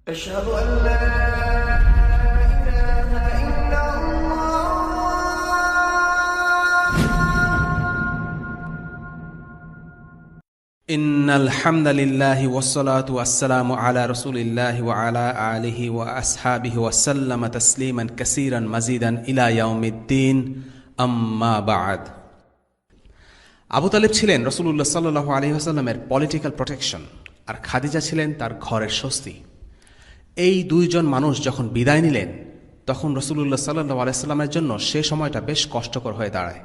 أشهد أن لا إله إلا الله. إن الحمد لله والصلاة والسلام على رسول الله وعلى آله وأصحابه وسلم تسليما كثيرا مزيدا إلى يوم الدين أما بعد. আবু তালেব ছিলেন রাসূলুল্লাহ সাল্লাল্লাহু আলাইহি ওয়াসাল্লামের পলিটিক্যাল প্রোটেকশন, আর খাদিজা ছিলেন তার ঘরের স্বস্তি। এই দুইজন মানুষ যখন বিদায় নিলেন, তখন রাসূলুল্লাহ সাল্লাল্লাহু আলাইহি ওয়াসাল্লামের জন্য সে সময়টা বেশ কষ্টকর হয়ে দাঁড়ায়।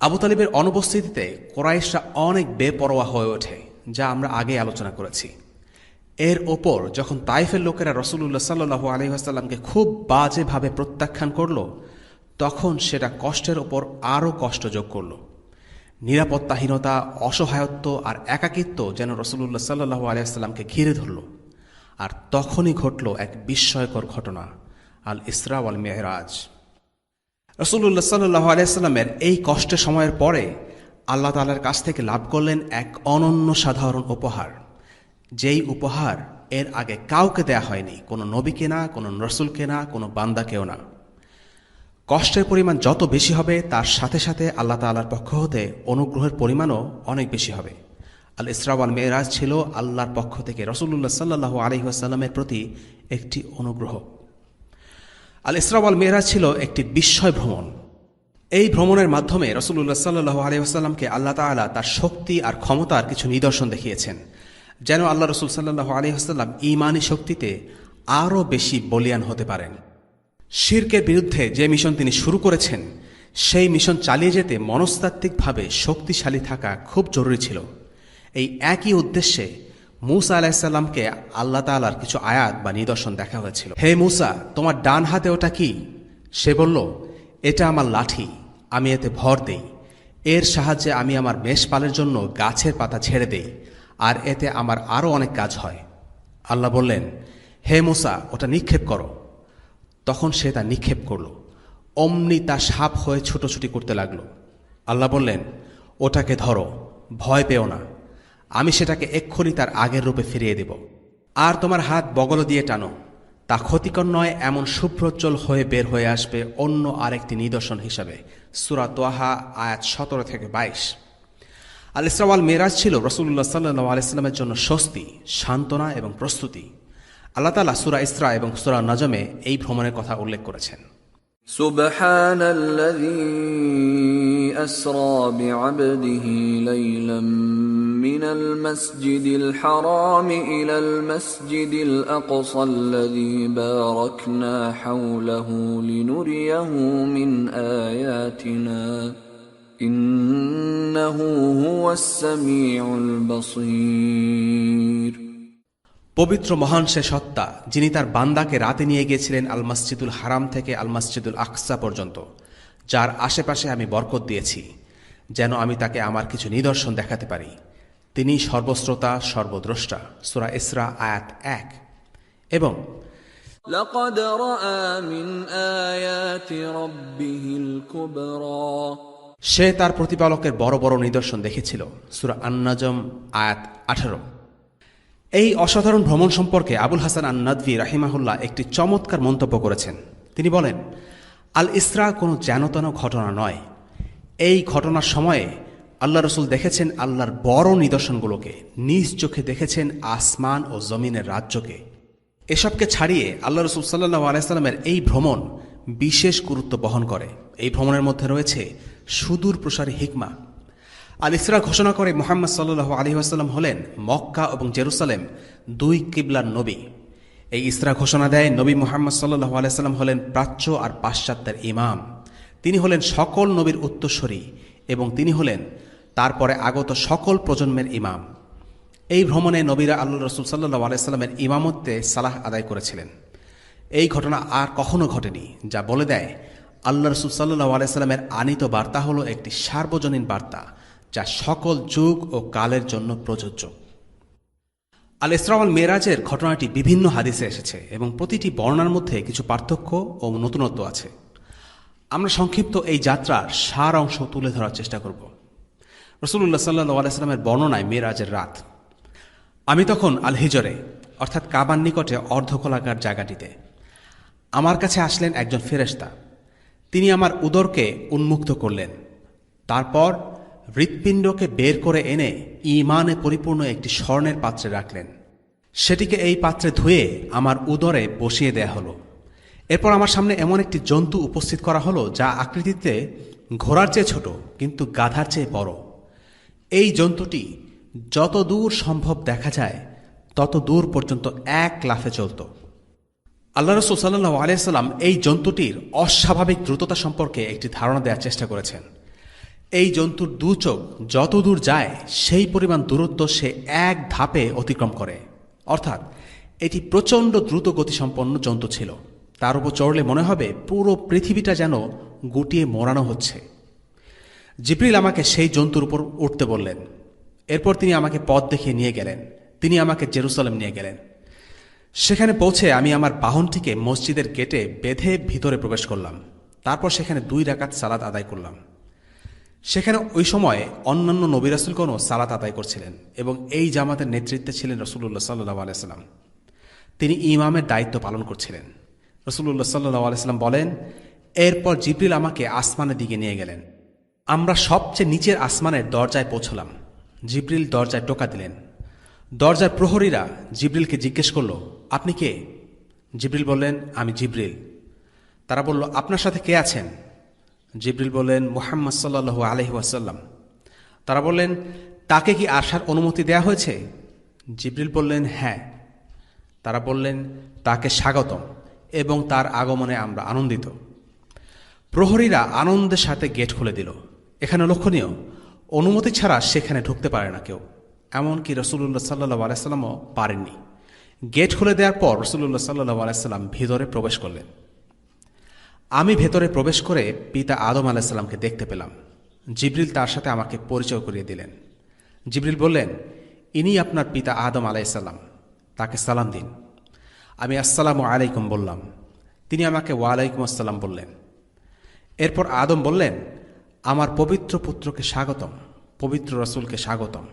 আবু তালেবের অনুপস্থিতিতে কুরাইশরা অনেক বেপরোয়া হয়ে ওঠে, যা আমরা আগে আলোচনা করেছি। এর ওপর যখন তাইফের লোকেরা রাসূলুল্লাহ সাল্লাল্লাহু আলাইহি ওয়াসাল্লামকে খুব বাজেভাবে প্রত্যাখ্যান করল, তখন সেটা কষ্টের ওপর আরও কষ্ট যোগ করল। নিরাপত্তাহীনতা, অসহায়ত্ব আর একাকিত্ব যেন রাসূলুল্লাহ সাল্লাল্লাহু আলাইহি ওয়াসাল্লামকে ঘিরে ধরল। আর তখনই ঘটল এক বিস্ময়কর ঘটনা, আল ইসরা ওয়াল মিরাজ। রাসূলুল্লাহ সাল্লাল্লাহু আলাইহি ওয়াসাল্লামের এই কষ্টের সময়ের পরে আল্লাহ তাআলার কাছ থেকে লাভ করলেন এক অনন্য সাধারণ উপহার, যেই উপহার এর আগে কাউকে দেয়া হয়নি, কোনো নবীকে না, কোনো রাসূলকে না, কোনো বান্দাকেও না। কষ্টের পরিমাণ যত বেশি হবে, তার সাথে সাথে আল্লাহ তাআলার পক্ষ হতে অনুগ্রহের পরিমাণও অনেক বেশি হবে। আল ইসরা ওয়াল মিরাজ ছিল আল্লাহর পক্ষ থেকে রাসূলুল্লাহ সাল্লাল্লাহু আলাইহি ওয়াসাল্লামের প্রতি একটি অনুগ্রহ। আল ইসরা ওয়াল মিরাজ ছিল একটি বিস্ময় ভ্রমণ। এই ভ্রমণের মাধ্যমে রাসূলুল্লাহ সাল্লাল্লাহু আলাইহি ওয়াসাল্লামকে আল্লাহ তাআলা তার শক্তি আর ক্ষমতার কিছু নিদর্শন দেখিয়েছেন, যেন আল্লাহ রাসূল সাল্লাল্লাহু আলাইহি ওয়াসাল্লাম ঈমানি শক্তিতে আরও বেশি বলিয়ান হতে পারেন। শিরকের বিরুদ্ধে যে মিশন তিনি শুরু করেছেন, সেই মিশন চালিয়ে যেতে মনস্তাত্ত্বিকভাবে শক্তিশালী থাকা খুব জরুরি ছিল। এই একই উদ্দেশ্যে মূসা আলাইহিস সালামকে আল্লাহ তাআলার কিছু আয়াত বা নিদর্শন দেখা হয়েছিল। হে মূসা, তোমার ডান হাতে ওটা কি? সে বলল, এটা আমার লাঠি, আমি এতে ভর দেই। এর সাহায্যে আমি আমার মেষপালের জন্য গাছের পাতা ছেড়ে দেই, আর এতে আমার আরও অনেক কাজ হয়। আল্লাহ বললেন, হে মূসা, ওটা নিক্ষেপ করো। তখন সে তা নিক্ষেপ করল। অমনি তা সাপ হয়ে ছুটোছুটি করতে লাগল। আল্লাহ বললেন, ওটাকে ধরো, ভয় পেও না, আমি সেটাকে এক্ষুনি তার আগের রূপে ফিরিয়ে দেব। আর তোমার হাত বগল দিয়ে টানো, তা ক্ষতিকর নয়, এমন শুভ্রোজ্জ্বল হয়ে বের হয়ে আসবে অন্য আরেকটি নিদর্শন হিসাবে। সূরা তোহা আয়াত 17 থেকে 22। আল ইসরা ওয়াল মিরাজ ছিল রাসূলুল্লাহ সাল্লাল্লাহু আলাইহি ওয়াসাল্লামের জন্য স্বস্তি, সান্ত্বনা এবং প্রস্তুতি। আল্লাহ তাআলা সূরা ইসরা এবং সূরা নজমে এই ভ্রমণের কথা উল্লেখ করেছেন। সুবহানাল্লাযী আসরা বি'আবদিহি লাইলাম মিনাল মাসজিদিল হারাম ইলাল মাসজিদিল আকসাল্লাযী বারাকনা হাওলাহু লিনুরিয়াহু মিন আয়াতিনা ইন্নাহু হুয়াস সামিউল বাসীর। পবিত্র মহান সে সত্তা, যিনি তার বান্দাকে রাতে নিয়ে গিয়েছিলেন আল মসজিদুল হারাম থেকে আল মসজিদুল আকসা পর্যন্ত, যার আশেপাশে আমি বরকত দিয়েছি, যেন আমি তাকে আমার কিছু নিদর্শন দেখাতে পারি। তিনি সর্বশ্রোতা, সর্বদ্রষ্টা। সূরা ইসরা আয়াত 1। এবং লাকাদ রাআ মিন আয়াতি রাব্বিহিল কুবরা, সে তার প্রতিপালকের বড় বড় নিদর্শন দেখেছিল। সূরা আন-নাজম আয়াত 18। এই অসাধারণ ভ্রমণ সম্পর্কে আবুল হাসান আন-নাদভী রাহিমাহুল্লাহ একটি চমৎকার মন্তব্য করেছেন। তিনি বলেন, আল ইসরা কোনো যেনতেন ঘটনা নয়। এই ঘটনার সময়ে আল্লাহ রসুল দেখেছেন আল্লাহর বড় নিদর্শনগুলোকে, নিজ চোখে দেখেছেন আসমান ও জমিনের রাজ্যকে। এসবকে ছাড়িয়ে আল্লাহ রসুল সাল্লাল্লাহু আলাইহি ওয়াসাল্লামের এই ভ্রমণ বিশেষ গুরুত্ব বহন করে। এই ভ্রমণের মধ্যে রয়েছে সুদূর প্রসারী হিকমা। আল ইসরা ঘোষণা করে মুহাম্মদ সাল্লাল্লাহু আলাইহি ওয়াসাল্লাম হলেন মক্কা এবং জেরুসালেম দুই কিবলার নবী। এই ইসরা ঘোষণা দেয় নবী মুহাম্মদ সাল্লাল্লাহু আলাইহি ওয়াসাল্লাম হলেন প্রাচ্য আর পাশ্চাত্যের ইমাম। তিনি হলেন সকল নবীর উত্তরসূরি এবং তিনি হলেন তারপরে আগত সকল প্রজন্মের ইমাম। এই ভ্রমণে নবীরা আল্লাহ রসুল সাল্লাল্লাহু আলাইহি ওয়াসাল্লামের ইমামত্বে সালাহ আদায় করেছিলেন। এই ঘটনা আর কখনো ঘটেনি, যা বলে দেয় আল্লাহ রসুল সাল্লাল্লাহু আলাইহি ওয়াসাল্লামের আনীত বার্তা হলো একটি সার্বজনীন বার্তা, যা সকল যুগ ও কালের জন্য প্রযোজ্য। আল ইসরা ওয়াল মিরাজের ঘটনাটি বিভিন্ন হাদিসে এসেছে এবং প্রতিটি বর্ণনার মধ্যে কিছু পার্থক্য ও নতুনত্ব আছে। আমরা সংক্ষিপ্ত এই যাত্রার সার অংশ তুলে ধরার চেষ্টা করব। রাসূলুল্লাহ সাল্লাল্লাহু আলাইহি ওয়াসাল্লামের বর্ণনায় মিরাজের রাত। আমি তখন আল হিজরে অর্থাৎ কাবার নিকটে অর্ধকোলাকার জায়গাটিতে। আমার কাছে আসলেন একজন ফেরেশতা। তিনি আমার উদরকে উন্মুক্ত করলেন। তারপর হৃৎপিণ্ডকে বের করে এনে ঈমানে পরিপূর্ণ একটি স্বর্ণের পাত্রে রাখলেন। সেটিকে এই পাত্রে ধুয়ে আমার উদরে বসিয়ে দেয়া হলো। এরপর আমার সামনে এমন একটি জন্তু উপস্থিত করা হলো যা আকৃতিতে ঘোড়ার চেয়ে ছোট কিন্তু গাধার চেয়ে বড়। এই জন্তুটি যত দূর সম্ভব দেখা যায় তত দূর পর্যন্ত এক লাফে চলত। আল্লাহ রাসূল সাল্লাল্লাহু আলাইহি ওয়াসাল্লাম এই জন্তুটির অস্বাভাবিক দ্রুততা সম্পর্কে একটি ধারণা দেওয়ার চেষ্টা করেছেন। এই জন্তুর দু চোখ যত দূর যায় সেই পরিমাণ দূরত্ব সে এক ধাপে অতিক্রম করে, অর্থাৎ এটি প্রচণ্ড দ্রুত গতিসম্পন্ন জন্তু ছিল। তার উপর চড়লে মনে হবে পুরো পৃথিবীটা যেন গুটিয়ে মোড়ানো হচ্ছে। জিবরিল আমাকে সেই জন্তুর উপর উঠতে বললেন। এরপর তিনি আমাকে পথ দেখিয়ে নিয়ে গেলেন। তিনি আমাকে জেরুসালেম নিয়ে গেলেন। সেখানে পৌঁছে আমি আমার বাহনটিকে মসজিদের গেটে বেঁধে ভিতরে প্রবেশ করলাম। তারপর সেখানে 2 রাকাত সালাত আদায় করলাম। সেখানে ওই সময় অন্যান্য নবী রাসূলগণও সালাত আদায় করছিলেন এবং এই জামাতের নেতৃত্বে ছিলেন রাসূলুল্লাহ সাল্লাল্লাহু আলাইহি ওয়াসাল্লাম। তিনি ইমামের দায়িত্ব পালন করছিলেন। রাসূলুল্লাহ সাল্লাল্লাহু আলাইহি ওয়াসাল্লাম বলেন, এরপর জিবরিল আমাকে আসমানের দিকে নিয়ে গেলেন। আমরা সবচেয়ে নিচের আসমানের দরজায় পৌঁছলাম। জিবরিল দরজায় টোকা দিলেন। দরজার প্রহরীরা জিবরিলকে জিজ্ঞেস করল, আপনি কে? জিবরিল বললেন, আমি জিবরিল। তারা বলল, আপনার সাথে কে আছেন? জিবরিল বললেন, মুহাম্মদ সাল্লাল্লাহু আলাইহি ওয়াসাল্লাম। তারা বললেন, তাকে কি আসার অনুমতি দেয়া হয়েছে? জিবরিল বললেন, হ্যাঁ। তারা বললেন, তাকে স্বাগতম এবং তার আগমনে আমরা আনন্দিত। প্রহরীরা আনন্দের সাথে গেট খুলে দিল। এখানে লক্ষণীয়, অনুমতি ছাড়া সেখানে ঢুকতে পারে না কেউ, এমনকি রাসূলুল্লাহ সাল্লাল্লাহু আলাইহি ওয়াসাল্লামও পারেননি। গেট খুলে দেওয়ার পর রাসূলুল্লাহ সাল্লাল্লাহু আলাইহি ওয়াসাল্লাম ভিতরে প্রবেশ করলেন। আমি ভেতরে প্রবেশ করে পিতা আদম আলাইহিস সালামকে দেখতে পেলাম। জিবরিল তার সাথে আমাকে পরিচয় করিয়ে দিলেন। জিবরিল বললেন, ইনি আপনার পিতা আদম আলাইহিস সালাম, তাকে সালাম দিন। আমি আসসালামু আলাইকুম বললাম। তিনি আমাকে ওয়ালাইকুম আসসালাম বললেন। এরপর আদম বললেন, আমার পবিত্র পুত্রকে স্বাগতম, পবিত্র রাসূলকে স্বাগতম।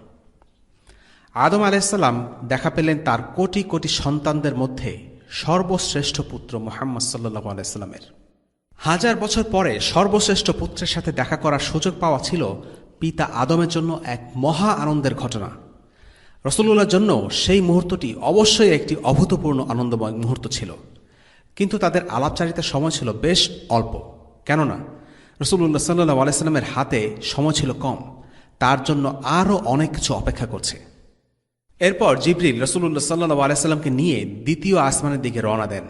আদম আলাইহিস সালাম দেখা পেলেন তার কোটি কোটি সন্তানদের মধ্যে সর্বশ্রেষ্ঠ পুত্র মুহাম্মদ সাল্লাল্লাহু আলাইহি ওয়াসাল্লামের। 1000 বছর পরে সর্বশ্রেষ্ঠ পুত্রের সাথে দেখা করার সুযোগ পাওয়া ছিল পিতা আদমের জন্য এক মহা আনন্দের ঘটনা। রাসূলুল্লাহর জন্য সেই মুহূর্তটি অবশ্যই একটি অভূতপূর্ণ আনন্দময় মুহূর্ত ছিল, কিন্তু তাদের আলাপচারিতার সময় ছিল বেশ অল্প। কেননা রাসূলুল্লাহ সাল্লাল্লাহু আলাইহি ওয়াসাল্লামের হাতে সময় ছিল কম, তার জন্য আরও অনেক কিছু অপেক্ষা করছে। এরপর জিবরিল রাসূলুল্লাহ সাল্লাল্লাহু আলাইহি ওয়াসাল্লামকে নিয়ে দ্বিতীয় আসমানের দিকে রওনা দেন।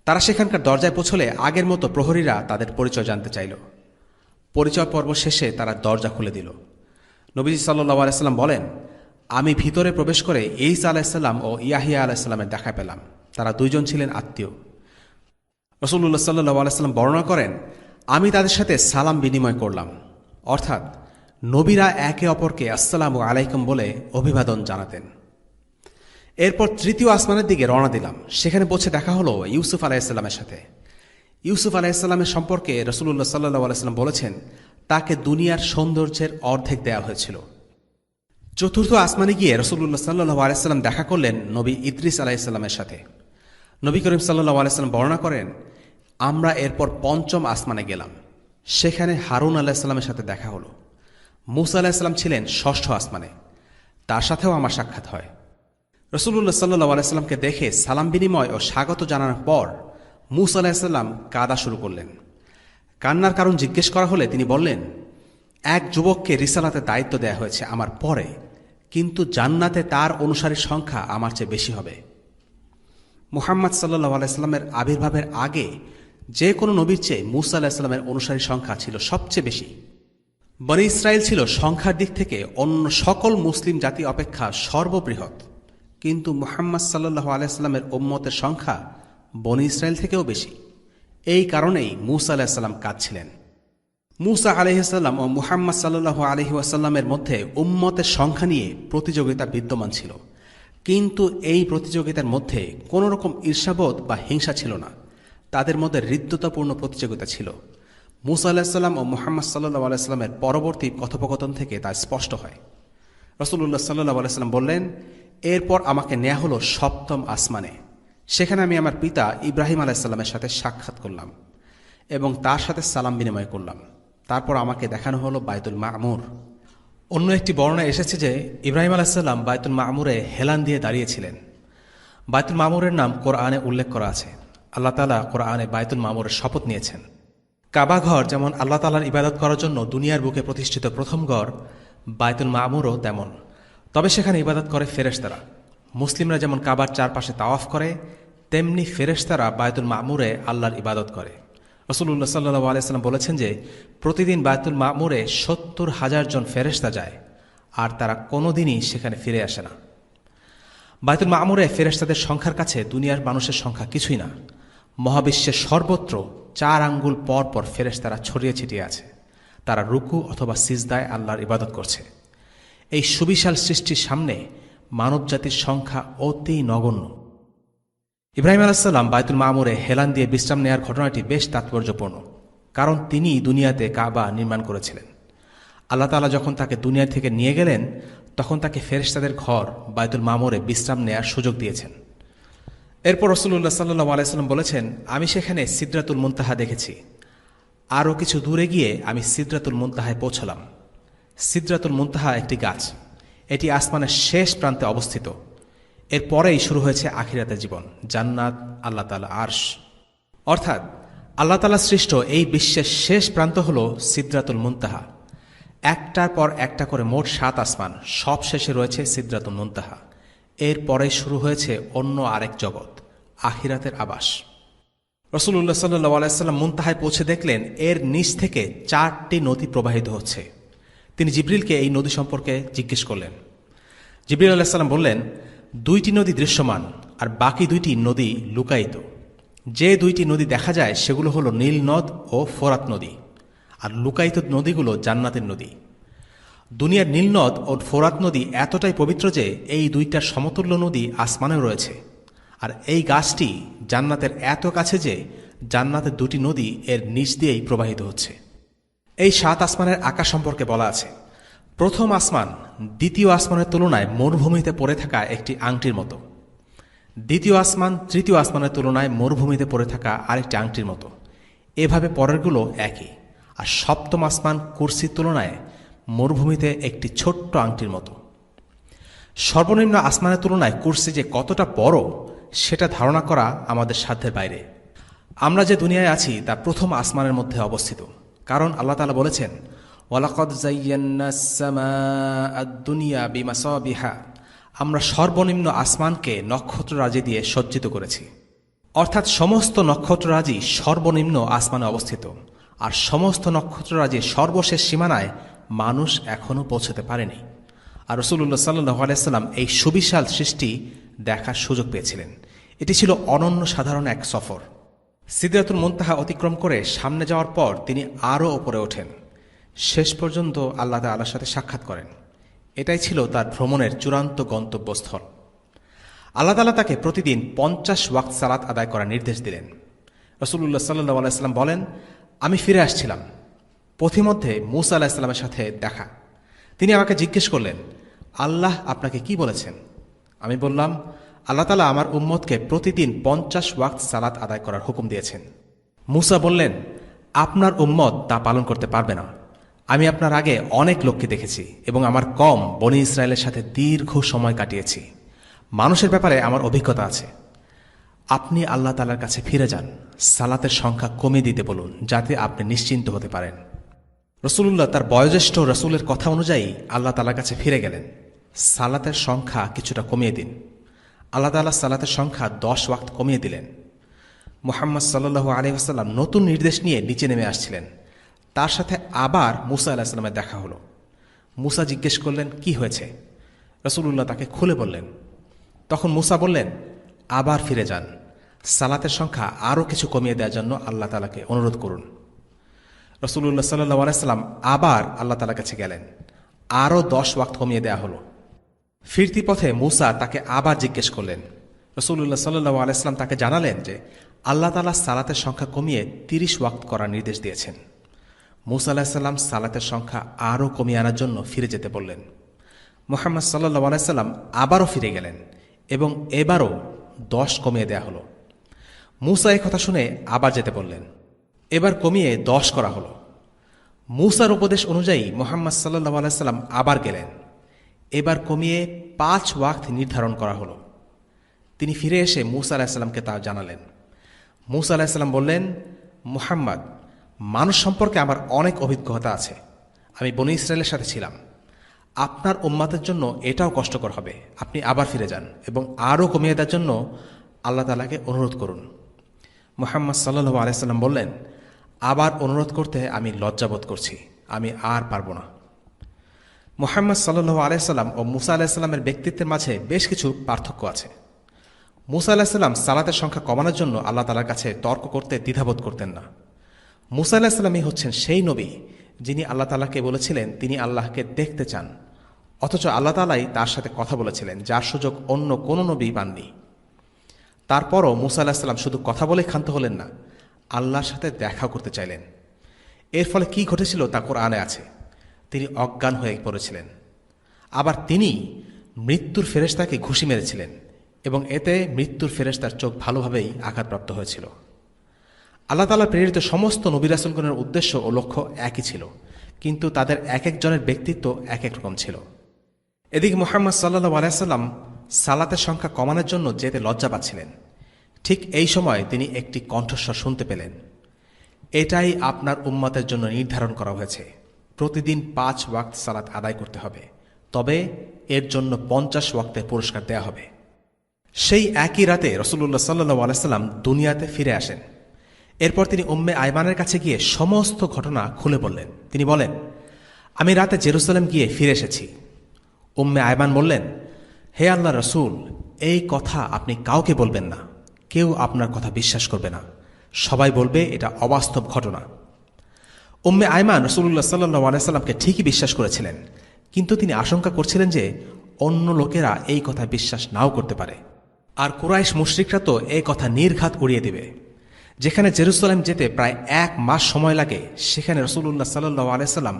তারা সেখানকার দরজায় পৌঁছলে আগের মতো প্রহরীরা তাদের পরিচয় জানতে চাইল। পরিচয় পর্ব শেষে তারা দরজা খুলে দিল। নবীজি সাল্লাল্লাহু আলাইহি ওয়াসাল্লাম বলেন, আমি ভিতরে প্রবেশ করে ঈসা আলাইহিস সালাম ও ইয়াহিয়া আলাইহিস সালামের দেখা পেলাম। তারা দুইজন ছিলেন আত্মীয়। রাসূলুল্লাহ সাল্লাল্লাহু আলাইহি ওয়াসাল্লাম বর্ণনা করেন, আমি তাদের সাথে সালাম বিনিময় করলাম, অর্থাৎ নবীরা একে অপরকে আসসালামু আলাইকুম বলে অভিবাদন জানাতেন। এরপর তৃতীয় আসমানের দিকে রওনা দিলাম। সেখানে পৌঁছে দেখা হলো ইউসুফ আলাইহিস সালামের সাথে। ইউসুফ আলাইহিস সালামের সম্পর্কে রাসূলুল্লাহ সাল্লাল্লাহু আলাইহি ওয়াসাল্লাম বলেছেন, তাকে দুনিয়ার সৌন্দর্যের অর্ধেক দেওয়া হয়েছিল। চতুর্থ আসমানে গিয়ে রাসূলুল্লাহ সাল্লাল্লাহু আলাইহি ওয়াসাল্লাম দেখা করলেন নবী ইদ্রিস আলাইহিস সালামের সাথে। নবী করিম সাল্লাল্লাহু আলাইহি ওয়াসাল্লাম বর্ণনা করেন, আমরা এরপর পঞ্চম আসমানে গেলাম। সেখানে হারুন আলাইহিস সালামের সাথে দেখা হলো। মূসা আলাইহিস সালাম ছিলেন ষষ্ঠ আসমানে, তার সাথেও আমার সাক্ষাৎ হয়। রাসূলুল্লাহ সাল্লাল্লাহু আলাইহি ওয়াসাল্লামকে দেখে সালাম বিনিময় ও স্বাগত জানানোর পর মূসা আলাইহিস সালাম কাঁদা শুরু করলেন। কান্নার কারণ জিজ্ঞেস করা হলে তিনি বললেন, এক যুবককে রিসালাতের দায়িত্ব দেয়া হয়েছে আমার পরে, কিন্তু জান্নাতে তার অনুসারীর সংখ্যা আমার চেয়ে বেশি হবে। মুহাম্মদ সাল্লাল্লাহু আলাইহি ওয়াসাল্লামের আবির্ভাবের আগে যে কোনো নবীর চেয়ে মূসা আলাইহিস সালামের অনুসারীর সংখ্যা ছিল সবচেয়ে বেশি। বনী ইসরাইল ছিল সংখ্যার দিক থেকে অন্য সকল মুসলিম জাতি অপেক্ষা সর্ববৃহৎ, কিন্তু মুহাম্মদ সাল্লাল্লাহু আলাইহি ওয়াসাল্লামের উম্মতের সংখ্যা বনী ইসরাইল থেকেও বেশি। এই কারণেই মূসা আলাইহিস সালাম কাঁদছিলেন। মূসা আলাইহিস সালাম ও মুহাম্মদ সাল্লাল্লাহু আলাইহি ওয়াসাল্লামের মধ্যে উম্মতের সংখ্যা নিয়ে প্রতিযোগিতা বিদ্যমান ছিল, কিন্তু এই প্রতিযোগিতার মধ্যে কোনো রকম ঈর্ষাবোধ বা হিংসা ছিল না। তাদের মধ্যে হৃদ্যতাপূর্ণ প্রতিযোগিতা ছিল। মূসা আলাইহিস সালাম ও মুহাম্মদ সাল্লাল্লাহু আলাইহি ওয়াসাল্লামের পরবর্তী কথোপকথন থেকে তা স্পষ্ট হয়। রাসূলুল্লাহ সাল্লাল্লাহু আলাইহি ওয়াসাল্লাম বললেন, এরপর আমাকে নেওয়া হলো সপ্তম আসমানে। সেখানে আমি আমার পিতা ইব্রাহিম আলাইসাল্লামের সাথে সাক্ষাৎ করলাম এবং তার সাথে সালাম বিনিময় করলাম। তারপর আমাকে দেখানো হলো বাইতুল মামুর। অন্য একটি বর্ণনায় এসেছে যে ইব্রাহিম আলাইসাল্লাম বাইতুল মামুরে হেলান দিয়ে দাঁড়িয়েছিলেন। বাইতুল মামুরের নাম কোরআনে উল্লেখ করা আছে। আল্লাহ তাআলা কোরআনে বাইতুল মামুরের শপথ নিয়েছেন। কাবা ঘর যেমন আল্লাহ তাআলার ইবাদত করার জন্য দুনিয়ার বুকে প্রতিষ্ঠিত প্রথম ঘর, বাইতুল মামুরও তেমন। তবে সেখানে ইবাদত করে ফেরেশতারা। মুসলিমরা যেমন কাবার চারপাশে তাওয়াফ করে, তেমনি ফেরেশতারা বাইতুল মামুরে আল্লাহর ইবাদত করে। রাসূলুল্লাহ সাল্লাল্লাহু আলাইহি ওয়াসাল্লাম বলেছেন যে প্রতিদিন বাইতুল মামুরে ৭০,০০০ জন ফেরেশতা যায়, আর তারা কোনোদিনই সেখানে ফিরে আসে না। বাইতুল মামুরে ফেরেশতাদের সংখ্যার কাছে দুনিয়ার মানুষের সংখ্যা কিছুই না। মহাবিশ্বের সর্বত্র ৪ আঙ্গুল পর পর ফেরেশতারা ছড়িয়ে ছিটিয়ে আছে। তারা রুকু অথবা সিজদায় আল্লাহর ইবাদত করছে। এই সুবিশাল সৃষ্টির সামনে মানবজাতির সংখ্যা অতি নগণ্য। ইব্রাহিম আলাইহিস সালাম বাইতুল মামুরে হেলান দিয়ে বিশ্রাম নেয়ার ঘটনাটি বেশ তাৎপর্যপূর্ণ, কারণ তিনি দুনিয়াতে কাবা নির্মাণ করেছিলেন। আল্লাহ তাআলা যখন তাকে দুনিয়া থেকে নিয়ে গেলেন, তখন তাকে ফেরেশতাদের ঘর বাইতুল মামুরে বিশ্রাম নেয়ার সুযোগ দিয়েছেন। এরপর রাসূলুল্লাহ সাল্লাল্লাহু আলাইহি ওয়াসাল্লাম বলেছেন, আমি সেখানে সিদরাতুল মুনতাহা দেখেছি। আরও কিছু দূরে গিয়ে আমি সিদরাতুল মুনতাহায় পৌঁছলাম। সিদরাতুল মুনতাহা একটি গাছ। এটি আসমানের শেষ প্রান্তে অবস্থিত। এর পরেই শুরু হয়েছে আখিরাতের জীবন, জান্নাত, আল্লাহ তাআলা আরশ। অর্থাৎ আল্লাহ তাআলা সৃষ্ট এই বিশ্বের শেষ প্রান্ত হল সিদরাতুল মুনতাহা। একটার পর একটা করে মোট ৭ আসমান, সব শেষে রয়েছে সিদরাতুল মুনতাহা। এর পরে শুরু হয়েছে অন্য আরেক জগৎ, আখিরাতের আবাস। রাসূলুল্লাহ সাল্লাল্লাহু আলাইহি ওয়াসাল্লাম মুনতাহায় পৌঁছে দেখলেন এর নিচ থেকে ৪টি নদী প্রবাহিত হচ্ছে। তিনি জিবরিলকে এই নদী সম্পর্কে জিজ্ঞেস করলেন। জিবরিল আলাইহিস সালাম বললেন, ২টি নদী দৃশ্যমান আর বাকি ২টি নদী লুকায়িত। যে ২টি নদী দেখা যায় সেগুলো হলো নীল নদ ও ফোরাত নদী, আর লুকায়িত নদীগুলো জান্নাতের নদী। দুনিয়ার নীল নদ ও ফোরাত নদী এতটাই পবিত্র যে এই ২টার সমতুল্য নদী আসমানেও রয়েছে। আর এই গাছটি জান্নাতের এত কাছে যে জান্নাতের ২টি নদী এর নিচ দিয়েই প্রবাহিত হচ্ছে। এই ৭ আসমানের আকাশ সম্পর্কে বলা আছে, প্রথম আসমান দ্বিতীয় আসমানের তুলনায় মরুভূমিতে পড়ে থাকা একটি আংটির মতো। দ্বিতীয় আসমান তৃতীয় আসমানের তুলনায় মরুভূমিতে পড়ে থাকা আরেকটি আংটির মতো। এভাবে পরেরগুলো একই। আর সপ্তম আসমান কুরসির তুলনায় মরুভূমিতে একটি ছোট্ট আংটির মতো। সর্বনিম্ন আসমানের তুলনায় কুরসি যে কতটা বড় সেটা ধারণা করা আমাদের সাধ্যের বাইরে। আমরা যে দুনিয়ায় আছি তা প্রথম আসমানের মধ্যে অবস্থিত, কারণ আল্লাহ তাআলা বলেছেন, ওয়ালাকাদ যায়্যানাস সামাআদ দুনিয়া বিমাসাবিহা, আমরা সর্বনিম্ন আসমানকে নক্ষত্ররাজি দিয়ে সজ্জিত করেছি। অর্থাৎ সমস্ত নক্ষত্ররাজি সর্বনিম্ন আসমানে অবস্থিত, আর সমস্ত নক্ষত্ররাজির সর্বশেষ সীমানায় মানুষ এখনও পৌঁছতে পারেনি। আর রাসূলুল্লাহ সাল্লাল্লাহু আলাইহি ওয়াসাল্লাম এই সুবিশাল সৃষ্টি দেখার সুযোগ পেয়েছিলেন। এটি ছিল অনন্য সাধারণ এক সফর। সিদরাতুল মুনতাহা অতিক্রম করে সামনে যাওয়ার পর তিনি আরও ওপরে ওঠেন। শেষ পর্যন্ত আল্লাহ তাআলার সাথে সাক্ষাৎ করেন। এটাই ছিল তার ভ্রমণের চূড়ান্ত গন্তব্যস্থল। আল্লাহ তাআলা তাকে প্রতিদিন ৫০ ওয়াক্ত সালাত আদায় করার নির্দেশ দিলেন। রাসূলুল্লাহ সাল্লাল্লাহু আলাইহি ওয়াসাল্লাম বলেন, আমি ফিরে আসছিলাম, পথিমধ্যে মূসা আলাইহিস সালামের সাথে দেখা। তিনি আমাকে জিজ্ঞেস করলেন, আল্লাহ আপনাকে কি বলেছেন? আমি বললাম, আল্লাহ তাআলা আমার উম্মতকে প্রতিদিন ৫০ ওয়াক্ত সালাত আদায় করার হুকুম দিয়েছেন। মূসা বললেন, আপনার উম্মত তা পালন করতে পারবে না। আমি আপনার আগে অনেক লোককে দেখেছি এবং আমার কওম বনী ইসরায়েলের সাথে দীর্ঘ সময় কাটিয়েছি। মানুষের ব্যাপারে আমার অভিজ্ঞতা আছে। আপনি আল্লাহ তাআলার কাছে ফিরে যান, সালাতের সংখ্যা কমিয়ে দিতে বলুন, যাতে আপনি নিশ্চিন্ত হতে পারেন। রাসূলুল্লাহ তার বয়োজ্যেষ্ঠ রাসূলের কথা অনুযায়ী আল্লাহ তাআলার কাছে ফিরে গেলেন। সালাতের সংখ্যা কিছুটা কমিয়ে দিন। আল্লাহ তাআলা সালাতের সংখ্যা ১০ ওয়াক্ত কমিয়ে দিলেন। মুহাম্মদ সাল্লাল্লাহু আলাইহি ওয়াসাল্লাম নতুন নির্দেশ নিয়ে নিচে নেমে আসছিলেন। তার সাথে আবার মূসা আলাইহিস সালামের দেখা হলো। মূসা জিজ্ঞেস করলেন, কি হয়েছে? রাসূলুল্লাহ তাকে খুলে বললেন। তখন মূসা বললেন, আবার ফিরে যান, সালাতের সংখ্যা আরও কিছু কমিয়ে দেওয়ার জন্য আল্লাহ তাআলাকে অনুরোধ করুন। রাসূলুল্লাহ সাল্লাল্লাহু আলাইহি ওয়াসাল্লাম আবার আল্লাহ তাআলার কাছে গেলেন। আরও ১০ ওয়াক্ত কমিয়ে দেওয়া হলো। ফিরতি পথে মূসা তাকে আবার জিজ্ঞেস করলেন। রাসূলুল্লাহ সাল্লাল্লাহু আলাইহি ওয়াসাল্লাম তাকে জানালেন যে আল্লাহ তাআলা সালাতের সংখ্যা কমিয়ে ৩০ ওয়াক্ত করার নির্দেশ দিয়েছেন। মূসা আলাইহিস সালাম সালাতের সংখ্যা আরও কমিয়ে আনার জন্য ফিরে যেতে বললেন। মুহাম্মদ সাল্লাল্লাহু আলাইহি সাল্লাম আবারও ফিরে গেলেন এবং এবারও 10 কমিয়ে দেয়া হলো। মূসা এই কথা শুনে আবার যেতে বললেন। এবার কমিয়ে 10 করা হলো। মূসার উপদেশ অনুযায়ী মুহাম্মদ সাল্লাল্লাহু আলাইহি সাল্লাম আবার গেলেন। এবার কমিয়ে 5 ওয়াক্ত নির্ধারণ করা হলো। তিনি ফিরে এসে মূসা আলাইহিস সালামকে তা জানালেন। মূসা আলাইহিস সালাম বললেন, মুহাম্মদ, মানুষ সম্পর্কে আমার অনেক অভিজ্ঞতা আছে। আমি বনী ইসরায়েলের সাথে ছিলাম। আপনার উম্মতের জন্য এটাও কষ্টকর হবে। আপনি আবার ফিরে যান এবং আরও কমিয়ে দেওয়ার জন্য আল্লাহ তাআলাকে অনুরোধ করুন। মুহাম্মদ সাল্লাল্লাহু আলাইহি সাল্লাম বললেন, আবার অনুরোধ করতে আমি লজ্জাবোধ করছি, আমি আর পারব না। মুহাম্মদ সাল্লাল্লাহু আলাইহি সাল্লাম ও মূসা আলাইহিস সালামের ব্যক্তিত্বের মাঝে বেশ কিছু পার্থক্য আছে। মূসা আলাইহিস সালাম সালাতের সংখ্যা কমানোর জন্য আল্লাহ তাআলার কাছে তর্ক করতে দ্বিধাবোধ করতেন না। মূসা আলাইহিস সালামই হচ্ছেন সেই নবী যিনি আল্লাহ তাআলাকে বলেছিলেন তিনি আল্লাহকে দেখতে চান, অথচ আল্লাহ তাআলাই তার সাথে কথা বলেছিলেন, যার সুযোগ অন্য কোনো নবী পাননি। তারপরও মূসা আলাইহিস সালাম শুধু কথা বলে ক্ষান্ত হলেন না, আল্লাহর সাথে দেখা করতে চাইলেন। এর ফলে কি ঘটেছিল তা কোরআনে আছে। তিনি অজ্ঞান হয়ে পড়েছিলেন। আবার তিনি মৃত্যুর ফেরেশতাকে ঘুষি মেরেছিলেন এবং এতে মৃত্যুর ফেরেশতার চোখ ভালোভাবেই আঘাতপ্রাপ্ত হয়েছিল। আল্লাহ তাআলা প্রেরিত সমস্ত নবী রাসূলগণের উদ্দেশ্য ও লক্ষ্য একই ছিল, কিন্তু তাদের এক একজনের ব্যক্তিত্ব এক এক রকম ছিল। এদিকে মুহাম্মদ সাল্লাল্লাহু আলাইহি সাল্লাম সালাতের সংখ্যা কমানোর জন্য যেতে লজ্জা পাচ্ছিলেন। ঠিক এই সময় তিনি একটি কণ্ঠস্বর শুনতে পেলেন, এটাই আপনার উম্মতের জন্য নির্ধারণ করা হয়েছে। প্রতিদিন 5 ওয়াক্ত সালাত আদায় করতে হবে, তবে এর জন্য 50 ওয়াক্তের পুরস্কার দেয়া হবে। সেই একই রাতে রাসূলুল্লাহ সাল্লাল্লাহু আলাইহি সাল্লাম দুনিয়াতে ফিরে আসেন। এরপর তিনি উম্মে আয়মানের কাছে গিয়ে সমস্ত ঘটনা খুলে বললেন। তিনি বলেন, আমি রাতে জেরুজালেম গিয়ে ফিরে এসেছি। উম্মে আয়মান বললেন, হে আল্লাহর রাসূল, এই কথা আপনি কাউকে বলবেন না। কেউ আপনার কথা বিশ্বাস করবে না। সবাই বলবে এটা অবাস্তব ঘটনা। উম্মে আয়মান রাসূলুল্লাহ সাল্লাল্লাহু আলাইহি সাল্লামকে ঠিকই বিশ্বাস করেছিলেন, কিন্তু তিনি আশঙ্কা করছিলেন যে অন্য লোকেরা এই কথা বিশ্বাস নাও করতে পারে। আর কুরাইশ মুশরিকরা তো এই কথা নির্ঘাত উড়িয়ে দেবে। যেখানে জেরুজালেম যেতে প্রায় 1 মাস সময় লাগে, সেখানে রাসূলুল্লাহ সাল্লাল্লাহু আলাইহি সাল্লাম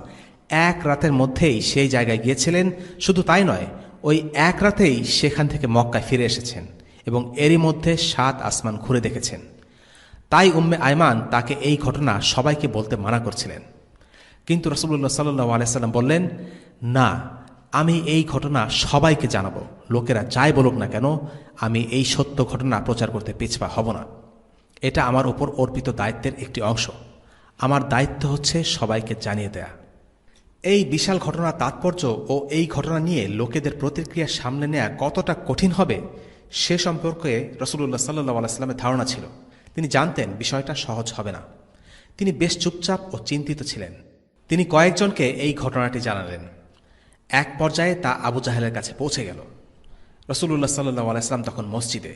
1 রাতের মধ্যেই সেই জায়গায় গিয়েছিলেন। শুধু তাই নয়, ওই 1 রাতেই সেখান থেকে মক্কায় ফিরে এসেছেন এবং এরই মধ্যে 7 আসমান ঘুরে দেখেছেন। তাই উম্মে আয়মান তাকে এই ঘটনা সবাইকে বলতে মানা করছিলেন। কিন্তু রাসূলুল্লাহ সাল্লাল্লাহু আলাইহি সাল্লাম বললেন, না, আমি এই ঘটনা সবাইকে জানাবো। লোকেরা যাই বলুক না কেন, আমি এই সত্য ঘটনা প্রচার করতে পিছপা হব না। এটা আমার উপর অর্পিত দায়িত্বের একটি অংশ। আমার দায়িত্ব হচ্ছে সবাইকে জানিয়ে দেয়া। এই বিশাল ঘটনার তাৎপর্য ও এই ঘটনা নিয়ে লোকেদের প্রতিক্রিয়া সামনে নেয়া কতটা কঠিন হবে সে সম্পর্কে রাসূলুল্লাহ সাল্লাল্লাহু আলাইহি সাল্লামের ধারণা ছিল। তিনি জানতেন বিষয়টা সহজ হবে না। তিনি বেশ চুপচাপ ও চিন্তিত ছিলেন। তিনি কয়েকজনকে এই ঘটনাটি জানালেন। এক পর্যায়ে তা আবু জাহেলের কাছে পৌঁছে গেল। রাসূলুল্লাহ সাল্লাল্লাহু আলাইহি সাল্লাম তখন মসজিদে।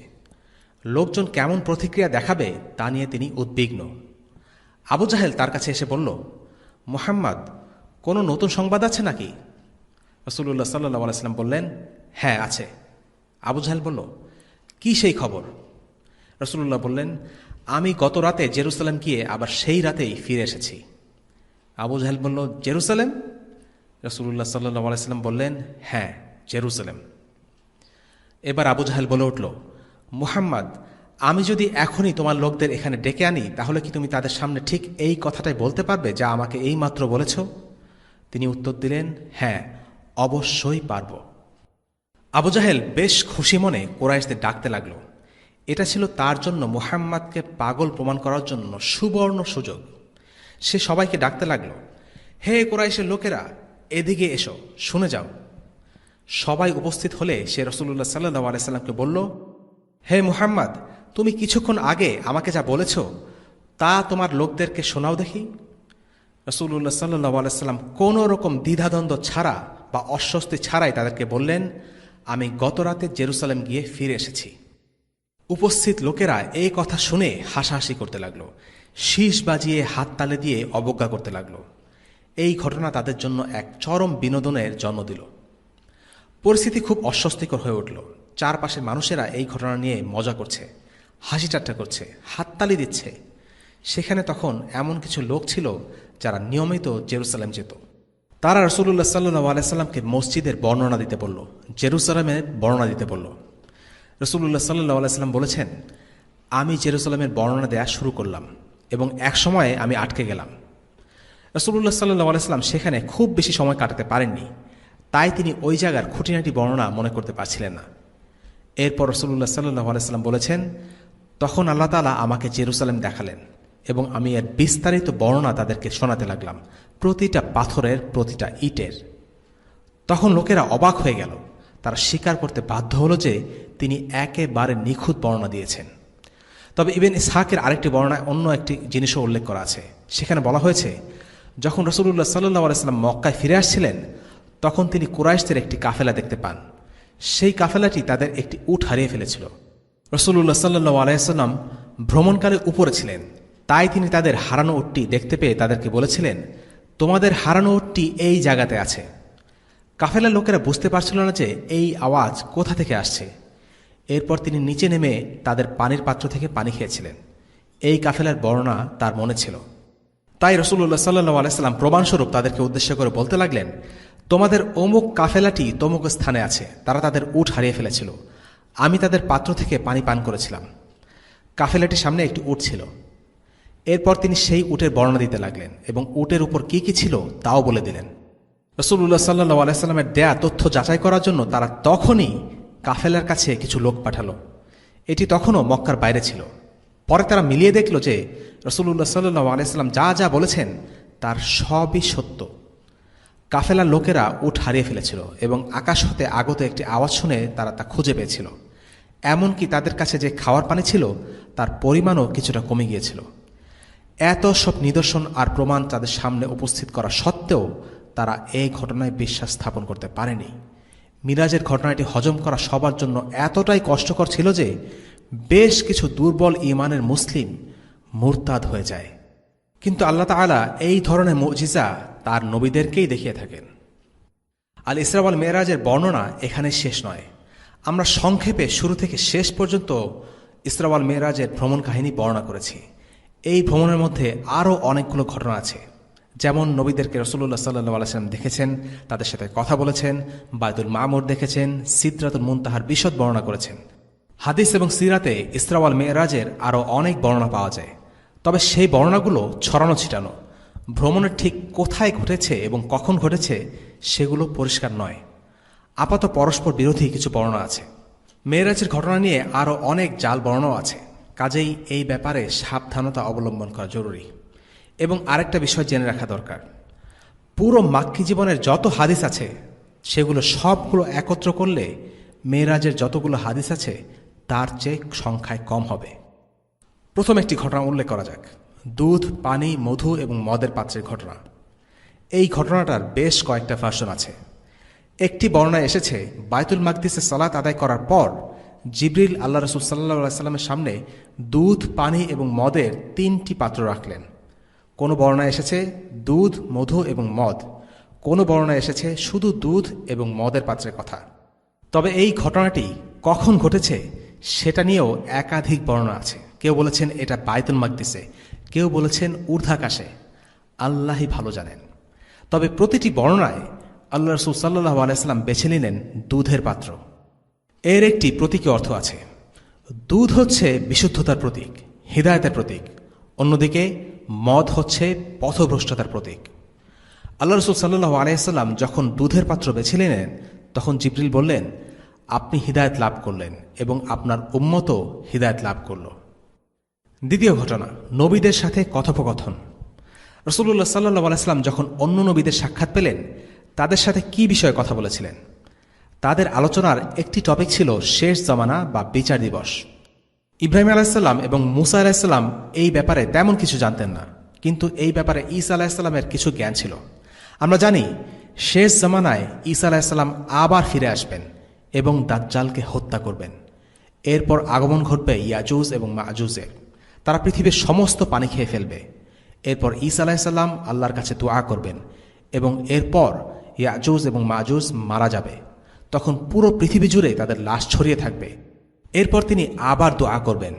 লোকজন কেমন প্রতিক্রিয়া দেখাবে তা নিয়ে তিনি উদ্বিগ্ন। আবু জাহেল তার কাছে এসে বলল, মুহাম্মদ, কোনো নতুন সংবাদ আছে নাকি? রাসূলুল্লাহ সাল্লাল্লাহু আলাইহি সাল্লাম বললেন, হ্যাঁ আছে। আবু জাহেল বলল, কি সেই খবর? রাসূলুল্লাহ বললেন, আমি গত রাতে জেরুজালেম গিয়ে আবার সেই রাতেই ফিরে এসেছি। আবু জাহেল বলল, জেরুজালেম? রাসূলুল্লাহ সাল্লাল্লাহু আলাইহি সাল্লাম বললেন, হ্যাঁ, জেরুজালেম। এবার আবু জাহেল বলে উঠল, মুহাম্মদ, আমি যদি এখনই তোমার লোকদের এখানে ডেকে আনি, তাহলে কি তুমি তাদের সামনে ঠিক এই কথাটাই বলতে পারবে যা আমাকে এই মাত্র বলেছ? তিনি উত্তর দিলেন, হ্যাঁ, অবশ্যই পারব। আবু জাহেল বেশ খুশি মনে কুরাইশদের ডাকতে লাগল। এটা ছিল তার জন্য মুহাম্মদকে পাগল প্রমাণ করার জন্য সুবর্ণ সুযোগ। সে সবাইকে ডাকতে লাগল, হে কুরাইশের লোকেরা, এদিকে এসো, শুনে যাও। সবাই উপস্থিত হলে সে রাসূলুল্লাহ সাল্লাল্লাহু আলাইহি সাল্লামকে বলল, হে মুহাম্মদ, তুমি কিছুক্ষণ আগে আমাকে যা বলেছ তা তোমার লোকদেরকে শোনাও দেখি। রাসূলুল্লাহ সাল্লাল্লাহু আলাইহি সাল্লাম কোনো রকম দ্বিধাদ্বন্দ্ব ছাড়া বা অস্বস্তি ছাড়াই তাদেরকে বললেন, আমি গত রাতে জেরুজালেম গিয়ে ফিরে এসেছি। উপস্থিত লোকেরা এই কথা শুনে হাসাহাসি করতে লাগল, শীষ বাজিয়ে হাততালি দিয়ে অবজ্ঞা করতে লাগল। এই ঘটনা তাদের জন্য এক চরম বিনোদনের জন্ম দিল। পরিস্থিতি খুব অস্বস্তিকর হয়ে উঠল। চারপাশের মানুষেরা এই ঘটনা নিয়ে মজা করছে, হাসি ঠাট্টা করছে, হাততালি দিচ্ছে। সেখানে তখন এমন কিছু লোক ছিল যারা নিয়মিত জেরুজালেম যেত। তারা রাসূলুল্লাহ সাল্লাল্লাহু আলাইহি সাল্লামকে মসজিদের বর্ণনা দিতে বলল, জেরুসালেমের বর্ণনা দিতে বলল। রাসূলুল্লাহ সাল্লাল্লাহু আলাইহি সাল্লাম বলেছেন, আমি জেরুসালেমের বর্ণনা দেওয়া শুরু করলাম এবং এক সময়ে আমি আটকে গেলাম। রাসূলুল্লাহ সাল্লাল্লাহু আলাইহি সাল্লাম সেখানে খুব বেশি সময় কাটাতে পারেননি, তাই তিনি ওই জায়গার খুঁটিনাটি বর্ণনা মনে করতে পারছিলেন না। এরপর রাসূলুল্লাহ সাল্লাল্লাহু আলাইহি সাল্লাম বলেছেন, তখন আল্লাহ তাআলা আমাকে জেরুসালেম দেখালেন এবং আমি এর বিস্তারিত বর্ণনা তাদেরকে শোনাতে লাগলাম, প্রতিটা পাথরের, প্রতিটা ইটের। তখন লোকেরা অবাক হয়ে গেল, তারা স্বীকার করতে বাধ্য হল যে তিনি একেবারে নিখুঁত বর্ণনা দিয়েছেন। তবে ইবনে ইসহাকের আরেকটি বর্ণনায় অন্য একটি জিনিসও উল্লেখ করা আছে। সেখানে বলা হয়েছে, যখন রাসূলুল্লাহ সাল্লাল্লাহু আলাইহি সাল্লাম মক্কায় ফিরে আসছিলেন, তখন তিনি কুরাইশদের একটি কাফেলা দেখতে পান। সেই কাফেলাটি তাদের একটি উট হারিয়ে ফেলেছিল। রাসূলুল্লাহ সাল্লাল্লাহু আলাইহি সাল্লাম ভ্রমণকালে উপরে ছিলেন, তাই তিনি তাদের হারানো উটটি দেখতে পেয়ে তাদেরকে বলেছিলেন, তোমাদের হারানো উটটি এই জায়গাতে আছে। কাফেলার লোকেরা বুঝতে পারছিল না যে এই আওয়াজ কোথা থেকে আসছে। এরপর তিনি নিচে নেমে তাদের পানির পাত্র থেকে পানি খেয়েছিলেন। এই কাফেলার বর্ণনা তার মনে ছিল। তাই রাসূলুল্লাহ সাল্লাল্লাহু আলাইহি সাল্লাম প্রমাণস্বরূপ তাদেরকে উদ্দেশ্য করে বলতে লাগলেন, তোমাদের অমুক কাফেলাটি তমুক স্থানে আছে, তারা তাদের উট হারিয়ে ফেলেছিল, আমি তাদের পাত্র থেকে পানি পান করেছিলাম। কাফেলাটির সামনে একটি উট ছিল। এরপর তিনি সেই উটের বর্ণনা দিতে লাগলেন এবং উটের উপর কি কি ছিল তাও বলে দিলেন। রাসূলুল্লাহ সাল্লাল্লাহু আলাইহি সাল্লামের দেয়া তথ্য যাচাই করার জন্য তারা তখনই কাফেলার কাছে কিছু লোক পাঠালো। এটি তখনও মক্কার বাইরে ছিল। পরে তারা মিলিয়ে দেখল যে রাসূলুল্লাহ সাল্লাল্লাহু আলাইহি সাল্লাম যা যা বলেছেন তার সবই সত্য। কাফেলার লোকেরা উট হারিয়ে ফেলেছিল এবং আকাশ হতে আগত একটি আওয়াজ শুনে তারা তা খুঁজে পেয়েছিল। এমনকি তাদের কাছে যে খাওয়ার পানি ছিল তার পরিমাণও কিছুটা কমে গিয়েছিল। এত সব নিদর্শন আর প্রমাণ তাদের সামনে উপস্থিত করা সত্ত্বেও তারা এই ঘটনায় বিশ্বাস স্থাপন করতে পারেনি। মিরাজের ঘটনাটি হজম করা সবার জন্য এতটাই কষ্টকর ছিল যে বেশ কিছু দুর্বল ঈমানের মুসলিম মুরতাদ হয়ে যায়। কিন্তু আল্লাহ তাআলা এই ধরনের মুজিজা তার নবীদেরকেই দেখিয়ে থাকেন। আল ইসরা ওয়াল মেরাজের বর্ণনা এখানে শেষ নয়। আমরা সংক্ষেপে শুরু থেকে শেষ পর্যন্ত ইসরা ওয়াল মেরাজের ভ্রমণ কাহিনী বর্ণনা করেছি। এই ভ্রমণের মধ্যে আরও অনেকগুলো ঘটনা আছে, যেমন নবীদেরকে রাসূলুল্লাহ সাল্লাল্লাহু আলাইহি ওয়াসাল্লাম দেখেছেন, তাদের সাথে কথা বলেছেন, বাইতুল মামুর দেখেছেন, সিদরাতুল মুনতাহার বিশদ বর্ণনা করেছেন। হাদিস এবং সিরাতে ইসরা ওয়াল মেরাজের আরও অনেক বর্ণনা পাওয়া যায়। তবে সেই বর্ণনাগুলো ছড়ানো ছিটানো, ভ্রমণের ঠিক কোথায় ঘটেছে এবং কখন ঘটেছে সেগুলো পরিষ্কার নয়। আপাত পরস্পর বিরোধী কিছু বর্ণনা আছে। মেরাজের ঘটনা নিয়ে আরও অনেক জাল বর্ণনাও আছে, কাজেই এই ব্যাপারে সাবধানতা অবলম্বন করা জরুরি। এবং আরেকটা বিষয় জেনে রাখা দরকার, পুরো মাক্কি জীবনের যত হাদিস আছে সেগুলো সবগুলো একত্র করলে মেরাজের যতগুলো হাদিস আছে তার চেয়ে সংখ্যায় কম হবে। প্রথম একটি ঘটনা উল্লেখ করা যাক, দুধ, পানি, মধু এবং মদের পাত্রের ঘটনা। এই ঘটনাটার বেশ কয়েকটা ভার্সন আছে। একটি বর্ণনায় এসেছে, বাইতুল মাকদিসে সালাত আদায় করার পর জিবরিল আল্লাহ রাসূল সাল্লাল্লাহু আলাইহি সাল্লামের সামনে দুধ, পানি এবং মদের 3টি পাত্র রাখলেন। কোনো বর্ণনায় এসেছে দুধ, মধু এবং মদ, কোনো বর্ণনায় এসেছে শুধু দুধ এবং মদের পাত্রের কথা। তবে এই ঘটনাটি কখন ঘটেছে সেটা নিয়েও একাধিক বর্ণনা আছে। কেউ বলেছেন এটা বাইতুল মাকদিসে, কেউ বলেছেন ঊর্ধ্বাকাশে, আল্লাহই ভালো জানেন। তবে প্রতিটি বর্ণনায় আল্লাহ রাসূল সাল্লাল্লাহু আলাইহি সাল্লাম বেছে নিলেন দুধের পাত্র। এর একটি প্রতীকী অর্থ আছে। দুধ হচ্ছে বিশুদ্ধতার প্রতীক, হিদায়াতের প্রতীক। অন্যদিকে মদ হচ্ছে পথভ্রষ্টতার প্রতীক। আল্লাহ রাসূল সাল্লাল্লাহু আলাইহি সাল্লাম যখন দুধের পাত্র বেছে নিলেন তখন জিবরিল বললেন, আপনি হিদায়াত লাভ করলেন এবং আপনার উম্মতও হিদায়াত লাভ করল। দ্বিতীয় ঘটনা, নবীদের সাথে কথোপকথন। রাসূলুল্লাহ সাল্লাল্লাহু আলাইহি সাল্লাম যখন অন্য নবীদের সাক্ষাৎ পেলেন তাদের সাথে কি বিষয়ে কথা বলেছিলেন? তাদের আলোচনার একটি টপিক ছিল শেষ জামানা বা বিচার দিবস। ইব্রাহিম আলাইহিসসালাম এবং মুসা আলাইহিসসালাম এই ব্যাপারে তেমন কিছু জানতেন না, কিন্তু এই ব্যাপারে ঈসা আলাইহিসসালামের কিছু জ্ঞান ছিল। আমরা জানি শেষ জামানায় ঈসা আলাইহিসসালাম আবার ফিরে আসবেন এবং দাজ্জালকে হত্যা করবেন। এরপর আগমন ঘটবে ইয়াজুজ এবং মাজুজের। তারা পৃথিবীর সমস্ত পানি খেয়ে ফেলবে। এরপর ঈসা আলাইহিসসালাম আল্লাহর কাছে দোয়া করবেন এবং এরপর ইয়াজুজ এবং মাজুজ মারা যাবে। তখন পুরো পৃথিবী জুড়ে তাদের লাশ ছড়িয়ে থাকবে। এরপর তিনি আবার দোয়া করবেন।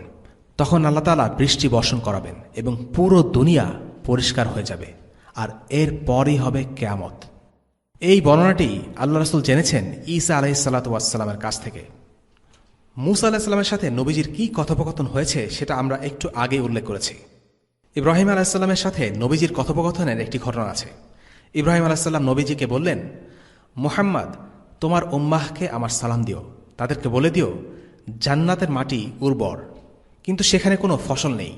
তখন আল্লাহ তাআলা বৃষ্টি বর্ষণ করাবেন এবং পুরো দুনিয়া পরিষ্কার হয়ে যাবে। আর এরপরই হবে কিয়ামত। এই বর্ণনাটি আল্লাহ রাসূল জেনেছেন ঈসা আলাইহিসসালাতু ওয়াসসালামের কাছ থেকে। মূসা আলাইহিসসালামের সাথে নবীজির কি কথোপকথন হয়েছে সেটা আমরা একটু আগে উল্লেখ করেছি। ইব্রাহিম আলাইহিসসালামের সাথে নবীজির কথোপকথনের একটি ঘটনা আছে। ইব্রাহিম আলাইহিসসালাম নবীজিকে বললেন, মুহাম্মদ, তোমার উম্মাহকে আমার সালাম দিও, তাদেরকে বলে দিও জান্নাতের মাটি উর্বর, কিন্তু সেখানে কোনো ফসল নেই।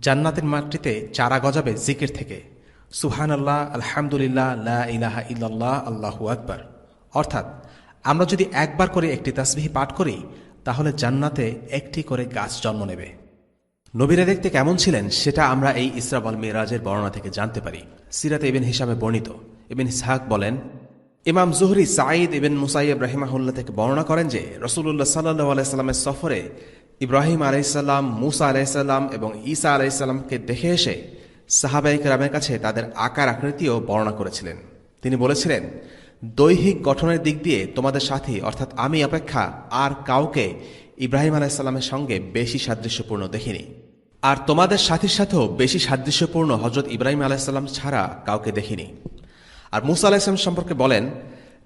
জান্নাতের মাটিতে চারা গজাবে জিকির থেকে, সুবহানাল্লাহ, আলহামদুলিল্লাহ, লা ইলাহা ইল্লাল্লাহ, আল্লাহু আকবার। অর্থাৎ আমরা যদি একবার করে একটি তাসবিহ পাঠ করি তাহলে জান্নাতে একটি করে গাছ জন্ম নেবে। নবীরা দেখতে কেমন ছিলেন সেটা আমরা এই ইসরা ওয়াল মিরাজের বর্ণনা থেকে জানতে পারি। সিরাতে ইবন হিশামে বর্ণিত ইবন ইসহাক বলেন, ইমাম জুহরি সাঈদ ইবন মুসাইয়্যিব রাহিমাহুল্লাহ থেকে বর্ণনা করেন যে রাসূলুল্লাহ সাল্লাল্লাহু আলাইহি সাল্লামের সফরে ইব্রাহিম আলাইহিসসালাম, মুসা আলাইহিসসালাম এবং ঈসা আলাইহিসসালামকে দেখে এসে সাহাবায়ে কেরামের কাছে তাদের আকার আকৃতিও বর্ণনা করেছিলেন। তিনি বলেছিলেন, দৈহিক গঠনের দিক দিয়ে তোমাদের সাথী অর্থাৎ আমি অপেক্ষা আর কাউকে ইব্রাহিম আলাইহিসসালামের সঙ্গে বেশি সাদৃশ্যপূর্ণ দেখিনি, আর তোমাদের সাথীর সাথেও বেশি সাদৃশ্যপূর্ণ হযরত ইব্রাহিম আলাইহিসসালাম ছাড়া কাউকে দেখিনি। আর মুসা আলাইহিসসালাম সম্পর্কে বলেন,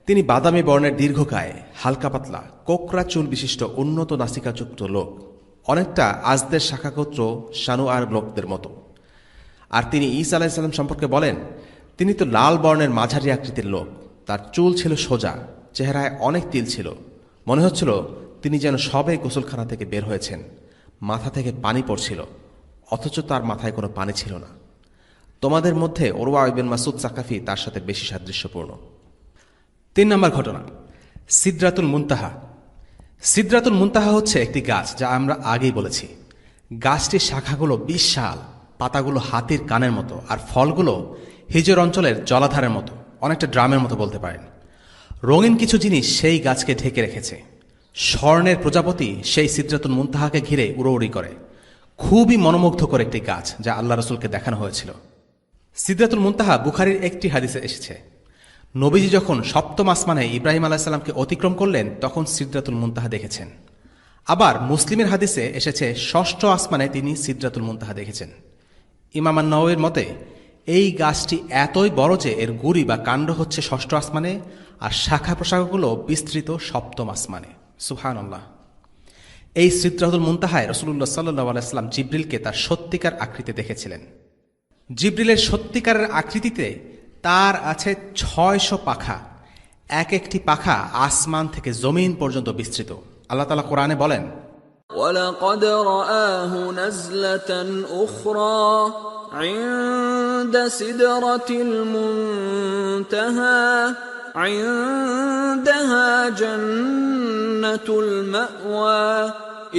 তিনি বাদামি বর্ণের দীর্ঘকায়, হালকা পাতলা, কোকড়া চুল বিশিষ্ট উন্নত নাসিকাযুক্ত লোক, অনেকটা আজদের শাখাগোত্র শানুয়ার লোকদের মতো। আর তিনি ঈসা আলাইহিসসালাম সম্পর্কে বলেন, তিনি তো লাল বর্ণের মাঝারি আকৃতির লোক, তার চুল ছিল সোজা, চেহারায় অনেক তিল ছিল, মনে হচ্ছিল তিনি যেন সবে গোসলখানা থেকে বের হয়েছেন, মাথা থেকে পানি পড়ছিল, অথচ তার মাথায় কোনো পানি ছিল না। তোমাদের মধ্যে উরওয়া ইবনে মাসউদ সাকাফি তার সাথে বেশি সাদৃশ্যপূর্ণ। ৩ নম্বর ঘটনা, সিদরাতুল মুনতাহা। সিদরাতুল মুনতাহা হচ্ছে একটি গাছ, যা আমরা আগেই বলেছি। গাছটির শাখাগুলো বিশাল, পাতাগুলো হাতির কানের মতো, আর ফলগুলো হিজর অঞ্চলের জলাধারের মতো, অনেকটা ড্রামের মতো বলতে পারেন। রঙিন কিছু জিনিস সেই গাছকে ঢেকে রেখেছে। স্বর্ণের প্রজাপতি সেই সিদরাতুল মুনতাহাকে ঘিরে উড়োউড়ি করে। খুবই মনোমুগ্ধকর একটি গাছ, যা আল্লাহ রাসূলকে দেখানো হয়েছিল। সিদরাতুল মুনতাহা বুখারীর একটি হাদিসে এসেছে, নবীজি যখন সপ্তম আসমানে ইব্রাহিম আলাইহিসসালামকে অতিক্রম করলেন তখন সিদরাতুল মুনতাহা দেখেছেন। আবার মুসলিমের হাদিসে এসেছে ষষ্ঠ আসমানে তিনি সিদরাতুল মুনতাহা দেখেছেন। ইমাম আন-নাওয়ীর মতে এই গাছটি এতই বড় যে এর গুড়ি বা কাণ্ড হচ্ছে ষষ্ঠ আসমানে, আর শাখা প্রশাখাগুলো বিস্তৃত সপ্তম আসমানে। সুবহানাল্লাহ। এই সিদরাতুল মুনতাহায় রাসূলুল্লাহ সাল্লাল্লাহু আলাইহি ওয়াসাল্লাম জিবরিলকে তার সত্যিকার আকৃতি দেখেছিলেন। জিবরিলের সত্যিকারের আকৃতিতে তার আছে ৬০০ পাখা, এক একটি পাখা আসমান থেকে জমিন পর্যন্ত বিস্তৃত। আল্লাহ তাআলা কোরআনে বলেন, وَلَقَدْ رَآهُ نَزْلَةً أُخْرَى عِندَ سِدْرَةِ الْمُنْتَهَى عِندَهَا جَنَّةُ الْمَأْوَى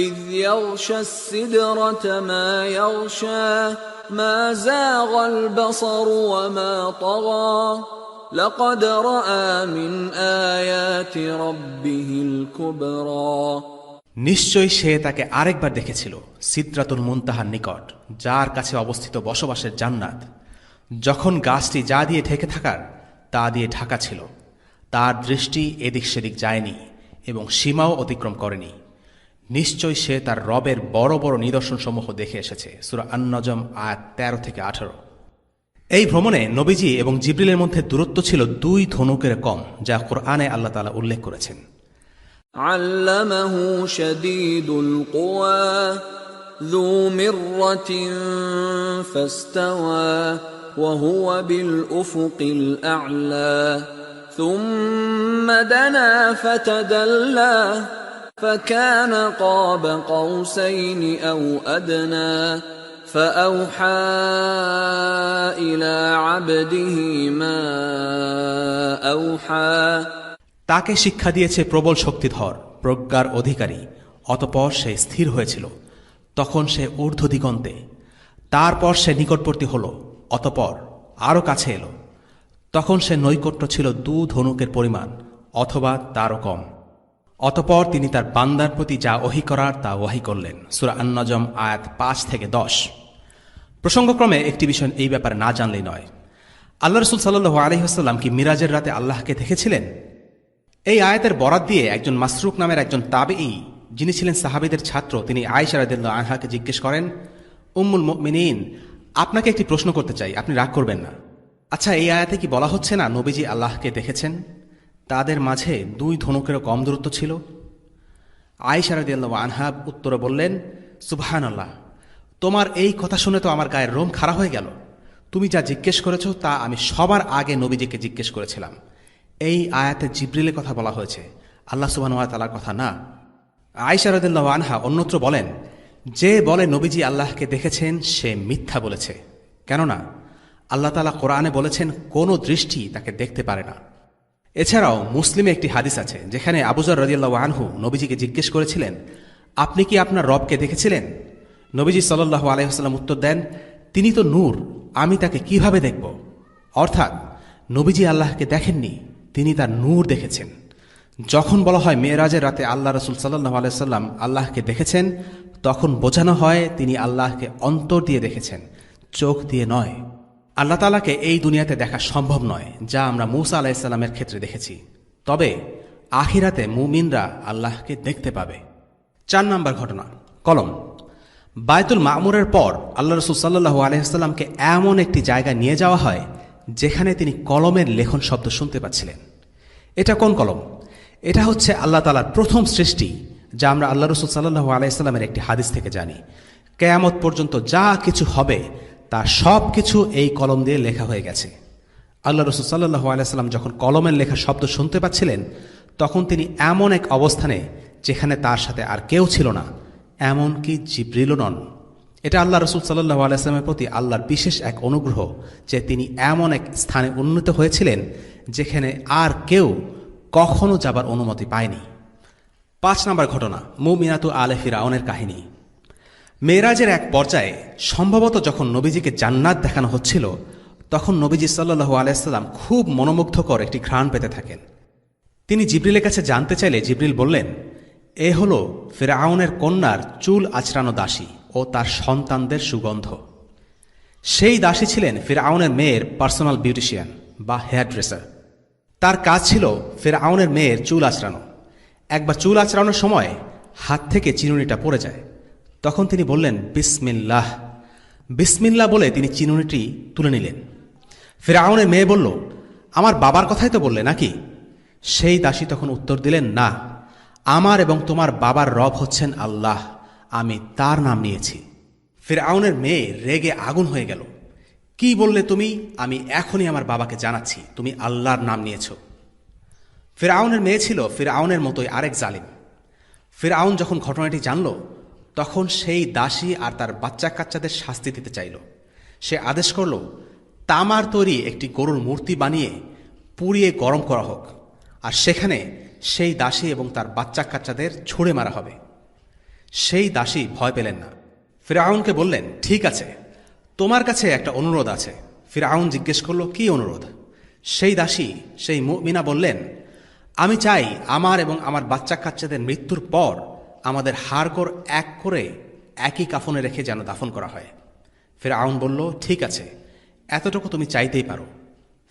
إِذْ يَغْشَى السِّدْرَةَ مَا يَغْشَى مَا زَاغَ الْبَصَرُ وَمَا طَغَى لَقَدْ رَأَى مِنْ آيَاتِ رَبِّهِ الْكُبْرَى। নিশ্চয়ই সে তাকে আরেকবার দেখেছিল সিদরাতুল মুনতাহার নিকট, যার কাছে অবস্থিত বসবাসের জান্নাত। যখন গাছটি যা দিয়ে ঢেকে থাকার তা দিয়ে ঢাকা ছিল, তার দৃষ্টি এদিক সেদিক যায়নি এবং সীমাও অতিক্রম করেনি। নিশ্চয় সে তার রবের বড় বড় নিদর্শনসমূহ দেখে এসেছে। সূরা আন-নজম আয়াত ১৩ থেকে ১৮। এই ভ্রমণে নবীজি এবং জিবরিলের মধ্যে দূরত্ব ছিল ২ ধনুকের কম, যা কোরআনে আল্লাহ তাআলা উল্লেখ করেছেন। علمه شديد القوى ذو مرة فاستوى وهو بالأفق الأعلى ثم دنا فتدلى فكان قاب قوسين أو أدنى فأوحى إلى عبده ما أوحى। তাকে শিক্ষা দিয়েছে প্রবল শক্তিধর, প্রজ্ঞার অধিকারী। অতঃপর সে স্থির হয়েছিল, তখন সে ঊর্ধ্ব দিগন্তে। তারপর সে নিকটবর্তী হল, অতঃপর আরও কাছে এলো, তখন সে নৈকট্য ছিল ২ ধনুকের পরিমাণ অথবা তারও কম। অতঃপর তিনি তার বান্দার প্রতি যা ওহী করার তা ওহী করলেন। সূরা আন-নজম আয়াত ৫ থেকে ১০। প্রসঙ্গক্রমে একটি বিষয় এই ব্যাপারে না জানলেই নয়, আল্লাহ রাসূল সাল্লাল্লাহু আলাইহি ওয়াসাল্লাম কি মিরাজের রাতে আল্লাহকে দেখেছিলেন? এই আয়াতের বরাত দিয়ে একজন মাসরুক নামের একজন তাবেঈ, যিনি ছিলেন সাহাবীদের ছাত্র, তিনি আয়েশা রাদিয়াল্লাহু আনহাকে জিজ্ঞেস করেন, উম্মুল মুমিনিন, আপনাকে একটি প্রশ্ন করতে চাই, আপনি রাগ করবেন না। আচ্ছা, এই আয়াতে কি বলা হচ্ছে না নবীজি আল্লাহকে দেখেছেন? তাদের মাঝে 2 ধনুকেরও কম দূরত্ব ছিল। আয়েশা রাদিয়াল্লাহু আনহা উত্তরে বললেন, সুবহানাল্লাহ, তোমার এই কথা শুনে তো আমার গায়ের রোম খাড়া হয়ে গেল। তুমি যা জিজ্ঞেস করেছ তা আমি সবার আগে নবীজিকে জিজ্ঞেস করেছিলাম। এই আয়াতে জিবরিলের কথা বলা হয়েছে, আল্লাহ সুবহানাহু ওয়া তাআলার কথা না। আয়েশা রাদিয়াল্লাহু আনহা অন্যত্র বলেন, যে বলে নবীজি আল্লাহকে দেখেছেন সে মিথ্যা বলেছে, কেননা আল্লাহ তাআলা কোরআনে বলেছেন কোনো দৃষ্টি তাকে দেখতে পারে না। এছাড়াও মুসলিমে একটি হাদিস আছে যেখানে আবু যর রাদিয়াল্লাহু আনহু নবীজিকে জিজ্ঞেস করেছিলেন, আপনি কি আপনার রবকে দেখেছিলেন? নবীজি সাল্লাল্লাহু আলাইহি ওয়াসাল্লাম উত্তর দেন, তিনি তো নূর, আমি তাকে কিভাবে দেখব? অর্থাৎ নবীজি আল্লাহকে দেখেননি, তিনি তার নূর দেখেছেন। যখন বলা হয় মেরাজের রাতে আল্লাহ রাসূল সাল্লাল্লাহু আলাইহি ওয়াসাল্লাম আল্লাহকে দেখেছেন, তখন বোঝানো হয় তিনি আল্লাহকে অন্তর দিয়ে দেখেছেন, চোখ দিয়ে নয়। আল্লাহ তাআলাকে এই দুনিয়াতে দেখা সম্ভব নয়, যা আমরা মূসা আলাইহিস সালামের ক্ষেত্রে দেখেছি। তবে আখিরাতে মুমিনরা আল্লাহকে দেখতে পাবে। 4 নম্বর ঘটনা, কলম। বায়তুল মামুরের পর আল্লাহ রাসূল সাল্লাল্লাহু আলাইহি ওয়াসাল্লামকে এমন একটি জায়গায় নিয়ে যাওয়া হয় যেখানে তিনি কলমের লেখন শব্দ শুনতে পাচ্ছিলেন। এটা কোন কলম? এটা হচ্ছে আল্লাহ তাআলার প্রথম সৃষ্টি, যা আমরা আল্লাহ রাসূল সাল্লাল্লাহু আলাইহি ওয়াসাল্লামের একটি হাদিস থেকে জানি। কিয়ামত পর্যন্ত যা কিছু হবে তার সব কিছু এই কলম দিয়ে লেখা হয়ে গেছে। আল্লাহ রাসূল সাল্লাল্লাহু আলাইহি ওয়াসাল্লাম যখন কলমের লেখা শব্দ শুনতে পাচ্ছিলেন, তখন তিনি এমন এক অবস্থানে যেখানে তার সাথে আর কেউ ছিল না, এমনকি জিবরিলও নন। এটা আল্লাহ রাসূল সাল্লাল্লাহু আলাইহি ওয়াসাল্লামের প্রতি আল্লাহর বিশেষ এক অনুগ্রহ যে তিনি এমন এক স্থানে উন্নীত হয়েছিলেন যেখানে আর কেউ কখনো যাবার অনুমতি পায়নি। 5 নম্বর ঘটনা, মুমিনাতু আলে ফিরআউনের কাহিনী। মেরাজের এক পর্যায়ে সম্ভবত যখন নবীজিকে জান্নাত দেখানো হচ্ছিল, তখন নবীজি সাল্লাল্লাহু আলাইহি ওয়াসাল্লাম খুব মনোমুগ্ধকর একটি ঘ্রাণ পেতে থাকেন। তিনি জিবরিলের কাছে জানতে চাইলে জিবরিল বললেন, এ হল ফিরআউনের কন্যার চুল আঁচড়ানো দাসী ও তার সন্তানদের সুগন্ধ। সেই দাসী ছিলেন ফিরআউনের মেয়ের পার্সোনাল বিউটিশিয়ান বা হেয়ার ড্রেসার। তার কাজ ছিল ফিরআউনের মেয়ের চুল আঁচড়ানো। একবার চুল আঁচড়ানোর সময় হাত থেকে চিরুনিটা পড়ে যায়। তখন তিনি বললেন, বিসমিল্লাহ। বিসমিল্লাহ বলে তিনি চিরুনিটি তুলে নিলেন। ফিরআউনের মেয়ে বলল, আমার বাবার কথাই তো বললে নাকি? সেই দাসী তখন উত্তর দিলেন, না, আমার এবং তোমার বাবার রব হচ্ছেন আল্লাহ, আমি তার নাম নিয়েছি। ফিরআউনের মেয়ে রেগে আগুন হয়ে গেল। কি বললে তুমি? আমি এখনই আমার বাবাকে জানাচ্ছি তুমি আল্লাহর নাম নিয়েছ। ফিরআউনের মেয়ে ছিল ফিরআউনের মতোই আরেক জালিম। ফিরআউন যখন ঘটনাটি জানল, তখন সেই দাসী আর তার বাচ্চা কাচ্চাদের শাস্তি দিতে চাইল। সে আদেশ করল, তামার তৈরি একটি গরুর মূর্তি বানিয়ে পুড়িয়ে গরম করা হোক, আর সেখানে সেই দাসী এবং তার বাচ্চা কাচ্চাদের ছুঁড়ে মারা হবে। সেই দাসী ভয় পেলেন না। ফিরআউনকে বললেন, ঠিক আছে, তোমার কাছে একটা অনুরোধ আছে। ফিরআউন জিজ্ঞেস করল, কি অনুরোধ? সেই দাসী, সেই মুমিনা বললেন, আমি চাই আমার এবং আমার বাচ্চা কাচ্চাদের মৃত্যুর পর আমাদের হাড়গোড় এক করে একই কাফনে রেখে যেন দাফন করা হয়। ফিরআউন বলল, ঠিক আছে, এতটুকু তুমি চাইতেই পারো।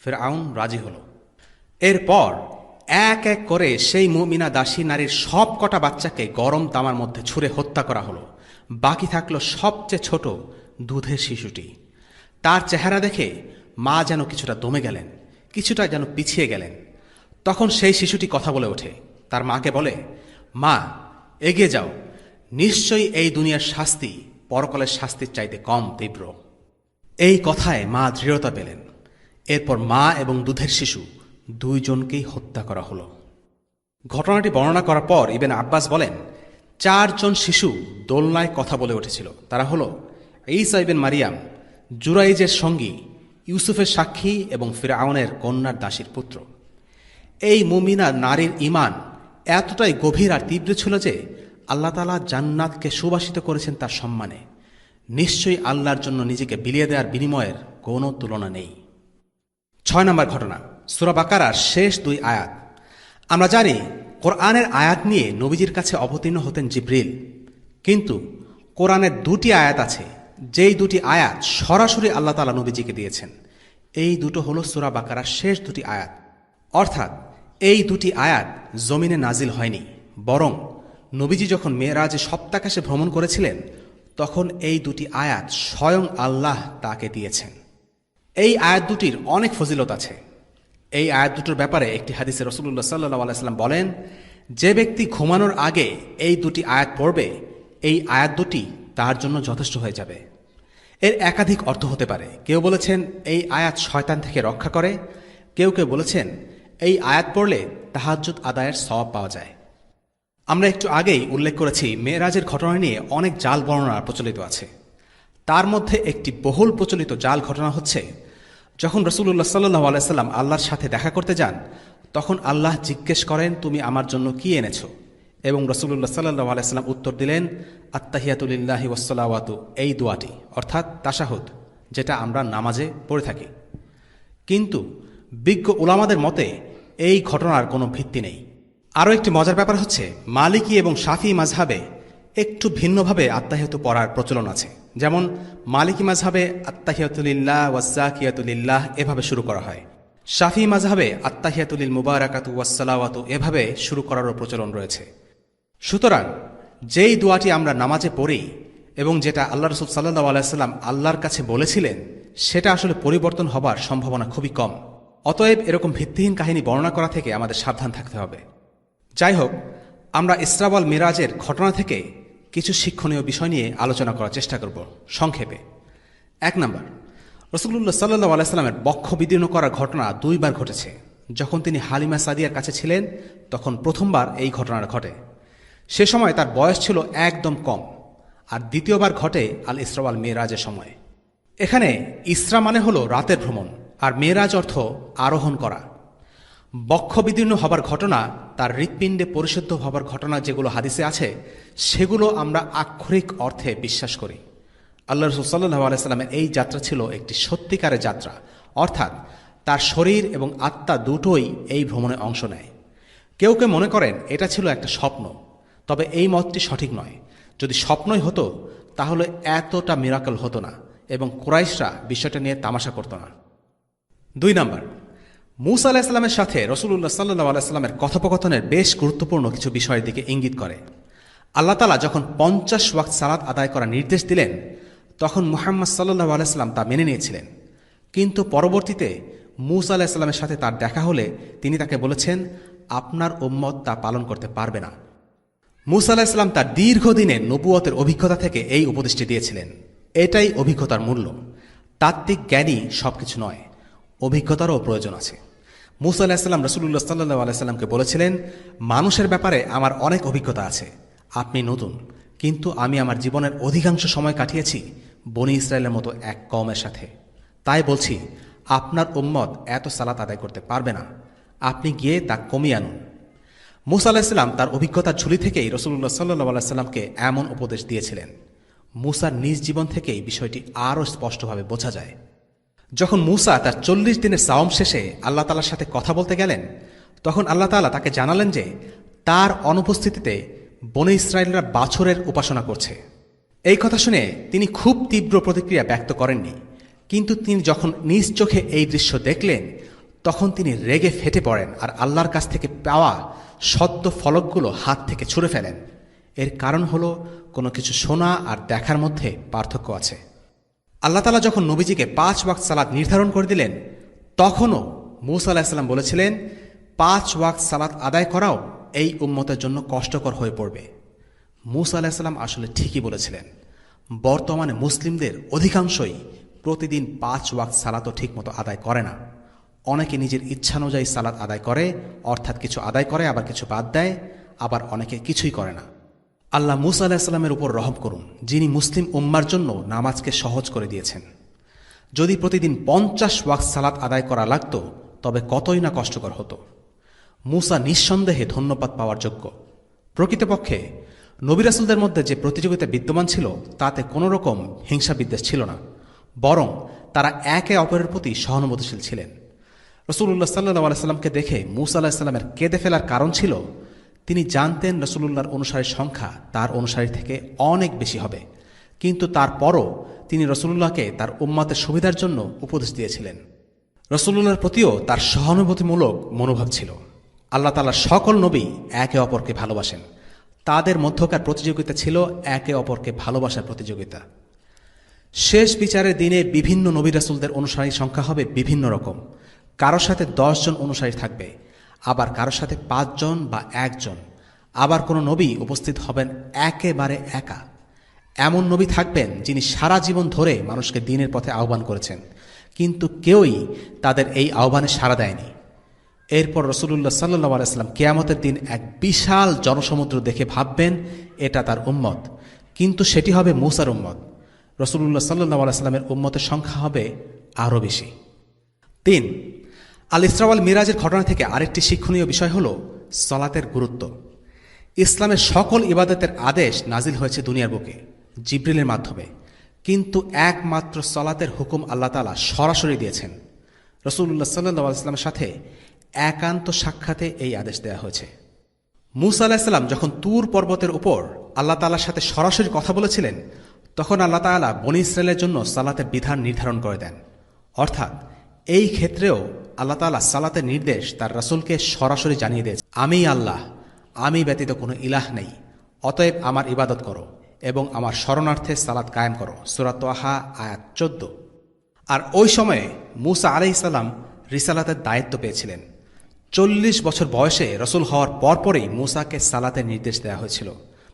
ফিরআউন রাজি হল। এরপর এক এক করে সেই মুমিনা দাসী নারীর সব কটা বাচ্চাকে গরম তামার মধ্যে ছুঁড়ে হত্যা করা হলো। বাকি থাকলো সবচেয়ে ছোট দুধের শিশুটি। তার চেহারা দেখে মা যেন কিছুটা দমে গেলেন, কিছুটা যেন পিছিয়ে গেলেন। তখন সেই শিশুটি কথা বলে ওঠে। তার মাকে বলে, মা, এগিয়ে যাও, নিশ্চয়ই এই দুনিয়ার শাস্তি পরকালের শাস্তির চাইতে কম তীব্র। এই কথায় মা দৃঢ়তা পেলেন। এরপর মা এবং দুধের শিশু দুইজনকেই হত্যা করা হলো। ঘটনাটি বর্ণনা করার পর ইবনে আব্বাস বলেন, 4 জন শিশু দোলনায় কথা বলে উঠেছিল। তারা হল ঈসা ইবনে মারিয়াম, জুরাইজের সঙ্গী, ইউসুফের সাক্ষী এবং ফিরআউনের কন্যার দাসীর পুত্র। এই মুমিনা নারীর ঈমান এতটাই গভীর আর তীব্র ছিল যে আল্লাহ তাআলা জান্নাতকে সুবাসিত করেছেন তার সম্মানে। নিশ্চয়ই আল্লাহর জন্য নিজেকে বিলিয়ে দেওয়ার বিনিময়ের কোনো তুলনা নেই। 6 নম্বর ঘটনা, সূরা বাকারার শেষ 2 আয়াত। আমরা জানি কোরআনের আয়াত নিয়ে নবীজির কাছে অবতীর্ণ হতেন জিবরিল, কিন্তু কোরআনের 2টি আয়াত আছে যেই 2টি আয়াত সরাসরি আল্লাহ তাআলা নবীজিকে দিয়েছেন। এই দুটো হলো সূরা বাকারার শেষ 2টি আয়াত। অর্থাৎ এই 2টি আয়াত জমিনে নাজিল হয়নি, বরং নবীজি যখন মেরাজে সপ্তাকাশে ভ্রমণ করেছিলেন তখন এই 2টি আয়াত স্বয়ং আল্লাহ তাকে দিয়েছেন। এই আয়াত দুটির অনেক ফজিলত আছে। এই আয়াত দুটোর ব্যাপারে একটি হাদিসে রাসূলুল্লাহ সাল্লাল্লাহু আলাইহি ওয়াসাল্লাম বলেন, যে ব্যক্তি ঘুমানোর আগে এই দুটি আয়াত পড়বে, এই আয়াত দুটি তার জন্য যথেষ্ট হয়ে যাবে। এর একাধিক অর্থ হতে পারে। কেউ বলেছেন এই আয়াত শয়তান থেকে রক্ষা করে, কেউ কেউ বলেছেন এই আয়াত পড়লে তাহাজ্জুদ আদায়ের সওয়াব পাওয়া যায়। আমরা একটু আগেই উল্লেখ করেছি মেরাজের ঘটনা নিয়ে অনেক জাল বর্ণনা প্রচলিত আছে। তার মধ্যে একটি বহুল প্রচলিত জাল ঘটনা হচ্ছে, যখন রাসূলুল্লাহ সাল্লাল্লাহু আলাইহি সাল্লাম আল্লাহর সাথে দেখা করতে যান, তখন আল্লাহ জিজ্ঞেস করেন, তুমি আমার জন্য কি এনেছো? এবং রাসূলুল্লাহ সাল্লাল্লাহু আলাইহি সাল্লাম উত্তর দিলেন, আত্তাহিয়াতু লিল্লাহি ওয়াসসালাওয়াতু, এই দোয়াটি, অর্থাৎ তাশাহুদ, যেটা আমরা নামাজে পড়ে থাকি। কিন্তু বিজ্ঞ উলামাদের মতে এই ঘটনার কোনো ভিত্তি নেই। আরও একটি মজার ব্যাপার হচ্ছে, মালিকি এবং শাফিঈ মাযহাবে একটু ভিন্নভাবে আত্তাহিয়াতু পড়ার প্রচলন আছে। যেমন মালিকি মাযহাবে আত্তাহিয়াতু লিল্লাহ ওয়াজ্জাকিয়াতু লিল্লাহ এভাবে শুরু করা হয়। শাফিঈ মাযহাবে আত্তাহিয়াতু লিল মুবারাকাতু ওয়াসসালাওয়াতু এভাবে শুরু করারও প্রচলন রয়েছে। সুতরাং যেই দোয়াটি আমরা নামাজে পড়ি এবং যেটা আল্লাহ রাসূল সাল্লাল্লাহু আলাইহি সাল্লাম আল্লাহর কাছে বলেছিলেন, সেটা আসলে পরিবর্তন হবার সম্ভাবনা খুবই কম। অতএব এরকম ভিত্তিহীন কাহিনী বর্ণনা করা থেকে আমাদের সাবধান থাকতে হবে। যাই হোক, আমরা ইসরা ওয়াল মিরাজের ঘটনা থেকে কিছু শিক্ষণীয় বিষয় নিয়ে আলোচনা করার চেষ্টা করব সংক্ষেপে। 1 নম্বর, রাসূলুল্লাহ সাল্লাল্লাহু আলাইহি সাল্লামের বক্ষ বিদীর্ণ করার ঘটনা 2 বার ঘটেছে। যখন তিনি হালিমা সাদিয়ার কাছে ছিলেন, তখন প্রথমবার এই ঘটনাটা ঘটে। সে সময় তার বয়স ছিল একদম কম। আর দ্বিতীয়বার ঘটে আল ইসরা ওয়াল মিরাজের সময়। এখানে ইসরা মানে হলো রাতের ভ্রমণ, আর মেরাজ অর্থ আরোহণ করা। বক্ষ বিদীর্ণ হবার ঘটনা, তার হৃৎপিণ্ডে পরিশুদ্ধ হবার ঘটনা যেগুলো হাদিসে আছে, সেগুলো আমরা আক্ষরিক অর্থে বিশ্বাস করি। আল্লাহ রাসূল সাল্লাল্লাহু আলাইহি সাল্লামের এই যাত্রা ছিল একটি সত্যিকারের যাত্রা, অর্থাৎ তার শরীর এবং আত্মা দুটোই এই ভ্রমণে অংশ নেয়। কেউ কেউ মনে করেন এটা ছিল একটা স্বপ্ন, তবে এই মতটি সঠিক নয়। যদি স্বপ্নই হতো তাহলে এতটা মিরাকল হতো না এবং কুরাইশরা বিষয়টা নিয়ে তামাশা করত না। 2 নম্বর, মূসা আলাইহিস সালামের সাথে রাসূলুল্লাহ সাল্লাল্লাহু আলাইহি সাল্লামের কথোপকথনের বেশ গুরুত্বপূর্ণ কিছু বিষয়ের দিকে ইঙ্গিত করে। আল্লাহ তাআলা যখন 50 ওয়াক্ত সালাত আদায় করার নির্দেশ দিলেন, তখন মুহাম্মদ সাল্লাল্লাহু আলাইহি সাল্লাম তা মেনে নিয়েছিলেন। কিন্তু পরবর্তীতে মূসা আলাইহিস সালামের সাথে তার দেখা হলে তিনি তাকে বলেছেন, আপনার উম্মত তা পালন করতে পারবে না। মূসা আলাইহিস সালাম তার দীর্ঘদিনের নবুয়তের অভিজ্ঞতা থেকে এই উপদেশটি দিয়েছিলেন। এটাই অভিজ্ঞতার মূল্য। তাত্ত্বিক জ্ঞানই সবকিছু নয়, অভিজ্ঞতারও প্রয়োজন আছে। মূসা আলাইহিস সালাম রাসূলুল্লাহ সাল্লাল্লাহু আলাইহি সাল্লামকে বলেছিলেন, মানুষের ব্যাপারে আমার অনেক অভিজ্ঞতা আছে, আপনি নতুন, কিন্তু আমি আমার জীবনের অধিকাংশ সময় কাটিয়েছি বনী ইসরায়েলের মতো এক কওমের সাথে। তাই বলছি, আপনার উম্মত এত সালাত আদায় করতে পারবে না, আপনি গিয়ে তা কমিয়ে আনুন। মূসা আলাইহিস সালাম তার অভিজ্ঞতার ঝুলি থেকেই রাসূলুল্লাহ সাল্লাল্লাহু আলাইহি সাল্লামকে এমন উপদেশ দিয়েছিলেন। মূসার নিজ জীবন থেকেই বিষয়টি আরও স্পষ্টভাবে বোঝা যায়। যখন মূসা তার 40 দিনের সাওম শেষে আল্লাহ তাআলার সাথে কথা বলতে গেলেন, তখন আল্লাহ তাআলা তাকে জানালেন যে তার অনুপস্থিতিতে বনী ইসরায়েলরা বাছুরের উপাসনা করছে। এই কথা শুনে তিনি খুব তীব্র প্রতিক্রিয়া ব্যক্ত করেননি, কিন্তু তিনি যখন নিজ চোখে এই দৃশ্য দেখলেন, তখন তিনি রেগে ফেটে পড়েন আর আল্লাহর কাছ থেকে পাওয়া সদ্য ফলকগুলো হাত থেকে ছুঁড়ে ফেলেন। এর কারণ হলো, কোনো কিছু শোনা আর দেখার মধ্যে পার্থক্য আছে। আল্লাহ তাআলা যখন নবীজিকে 5 ওয়াক্ত সালাত নির্ধারণ করে দিলেন, তখনও মূসা আলাইহিস সালাম বলেছিলেন, 5 ওয়াক্ত সালাত আদায় করাও এই উম্মতের জন্য কষ্টকর হয়ে পড়বে। মূসা আলাইহিস সালাম আসলে ঠিকই বলেছিলেন। বর্তমানে মুসলিমদের অধিকাংশই প্রতিদিন 5 ওয়াক্ত সালাতও ঠিকমতো আদায় করে না। অনেকে নিজের ইচ্ছানুযায়ী সালাত আদায় করে, অর্থাৎ কিছু আদায় করে আবার কিছু বাদ দেয়, আবার অনেকে কিছুই করে না। আল্লাহ মূসা আলাইহিস সালামের উপর রহম করুন, যিনি মুসলিম উম্মার জন্য নামাজকে সহজ করে দিয়েছেন। যদি প্রতিদিন 50 ওয়াক্ত সালাত আদায় করা লাগত, তবে কতই না কষ্টকর হতো। মূসা নিঃসন্দেহে ধন্যবাদ পাওয়ার যোগ্য। প্রকৃতপক্ষে নবী রাসূলদের মধ্যে যে প্রতিযোগিতা বিদ্যমান ছিল, তাতে কোনো রকম হিংসা বিদ্বেষ ছিল না, বরং তারা একে অপরের প্রতি সহানুভূতিশীল ছিলেন। রাসূলুল্লাহ সাল্লাল্লাহু আলাইহি সাল্লামকে দেখে মূসা আলাইহিস সালামের কেঁদে ফেলার কারণ ছিল, তিনি জানতেন রাসূলুল্লাহর অনুসারীর সংখ্যা তার অনুসারী থেকে অনেক বেশি হবে, কিন্তু তারপরও তিনি রাসূলুল্লাহকে তার উম্মতের সুবিধার জন্য উপদেশ দিয়েছিলেন। রাসূলুল্লাহর প্রতিও তার সহানুভূতিমূলক মনোভাব ছিল। আল্লাহ তাআলার সকল নবী একে অপরকে ভালোবাসেন। তাদের মধ্যকার প্রতিযোগিতা ছিল একে অপরকে ভালোবাসার প্রতিযোগিতা। শেষ বিচারের দিনে বিভিন্ন নবী রাসূলদের অনুসারীর সংখ্যা হবে বিভিন্ন রকম। কারোর সাথে 10 জন অনুসারী থাকবে, আবার কারোর সাথে 5 জন বা 1 জন। আবার কোনো নবী উপস্থিত হবেন একেবারে একা। এমন নবী থাকবেন যিনি সারা জীবন ধরে মানুষকে দ্বীনের পথে আহ্বান করেছেন, কিন্তু কেউই তাদের এই আহ্বানে সাড়া দেয়নি। এরপর রাসূলুল্লাহ সাল্লাল্লাহু আলাইহি ওয়াসাল্লাম কিয়ামতের দিন এক বিশাল জনসমুদ্র দেখে ভাববেন এটা তার উম্মত, কিন্তু সেটি হবে মূসার উম্মত। রাসূলুল্লাহ সাল্লাল্লাহু আলাইহি ওয়াসাল্লামের উম্মতের সংখ্যা হবে আরও বেশি। 3. আল ইসরা ওয়াল মিরাজের ঘটনা থেকে আরেকটি শিক্ষণীয় বিষয় হল সালাতের গুরুত্ব। ইসলামের সকল ইবাদতের আদেশ নাজিল হয়েছে দুনিয়ার বুকে জিবরিলের মাধ্যমে, কিন্তু একমাত্র সালাতের হুকুম আল্লাহ তাআলা সরাসরি দিয়েছেন। রাসূলুল্লাহ সাল্লাল্লাহু আলাইহি ওয়াসাল্লামের সাথে একান্ত সাক্ষাতে এই আদেশ দেওয়া হয়েছে। মূসা আলাইহিস সালাম যখন তুর পর্বতের উপর আল্লাহ তাআলার সাথে সরাসরি কথা বলেছিলেন, তখন আল্লাহ তাআলা বনী ইসরায়েলের জন্য সালাতের বিধান নির্ধারণ করে দেন। অর্থাৎ এই ক্ষেত্রেও আল্লাহ তাআলা সালাতের নির্দেশ তার রাসূলকে সরাসরি জানিয়ে দিয়েছে, আমি আল্লাহ, আমি ব্যতীত কোনো ইলাহ নেই, অতএব আমার ইবাদত করো এবং আমার শরণার্থে সালাত কায়েম করো। সূরা তাহা আয়াত 14। আর ওই সময়ে মূসা আলাইহিস সালাম রিসালাতের দায়িত্ব পেয়েছিলেন। 40 বছর বয়সে রসুল হওয়ার পরপরই মূসাকে সালাতের নির্দেশ দেওয়া হয়েছিল।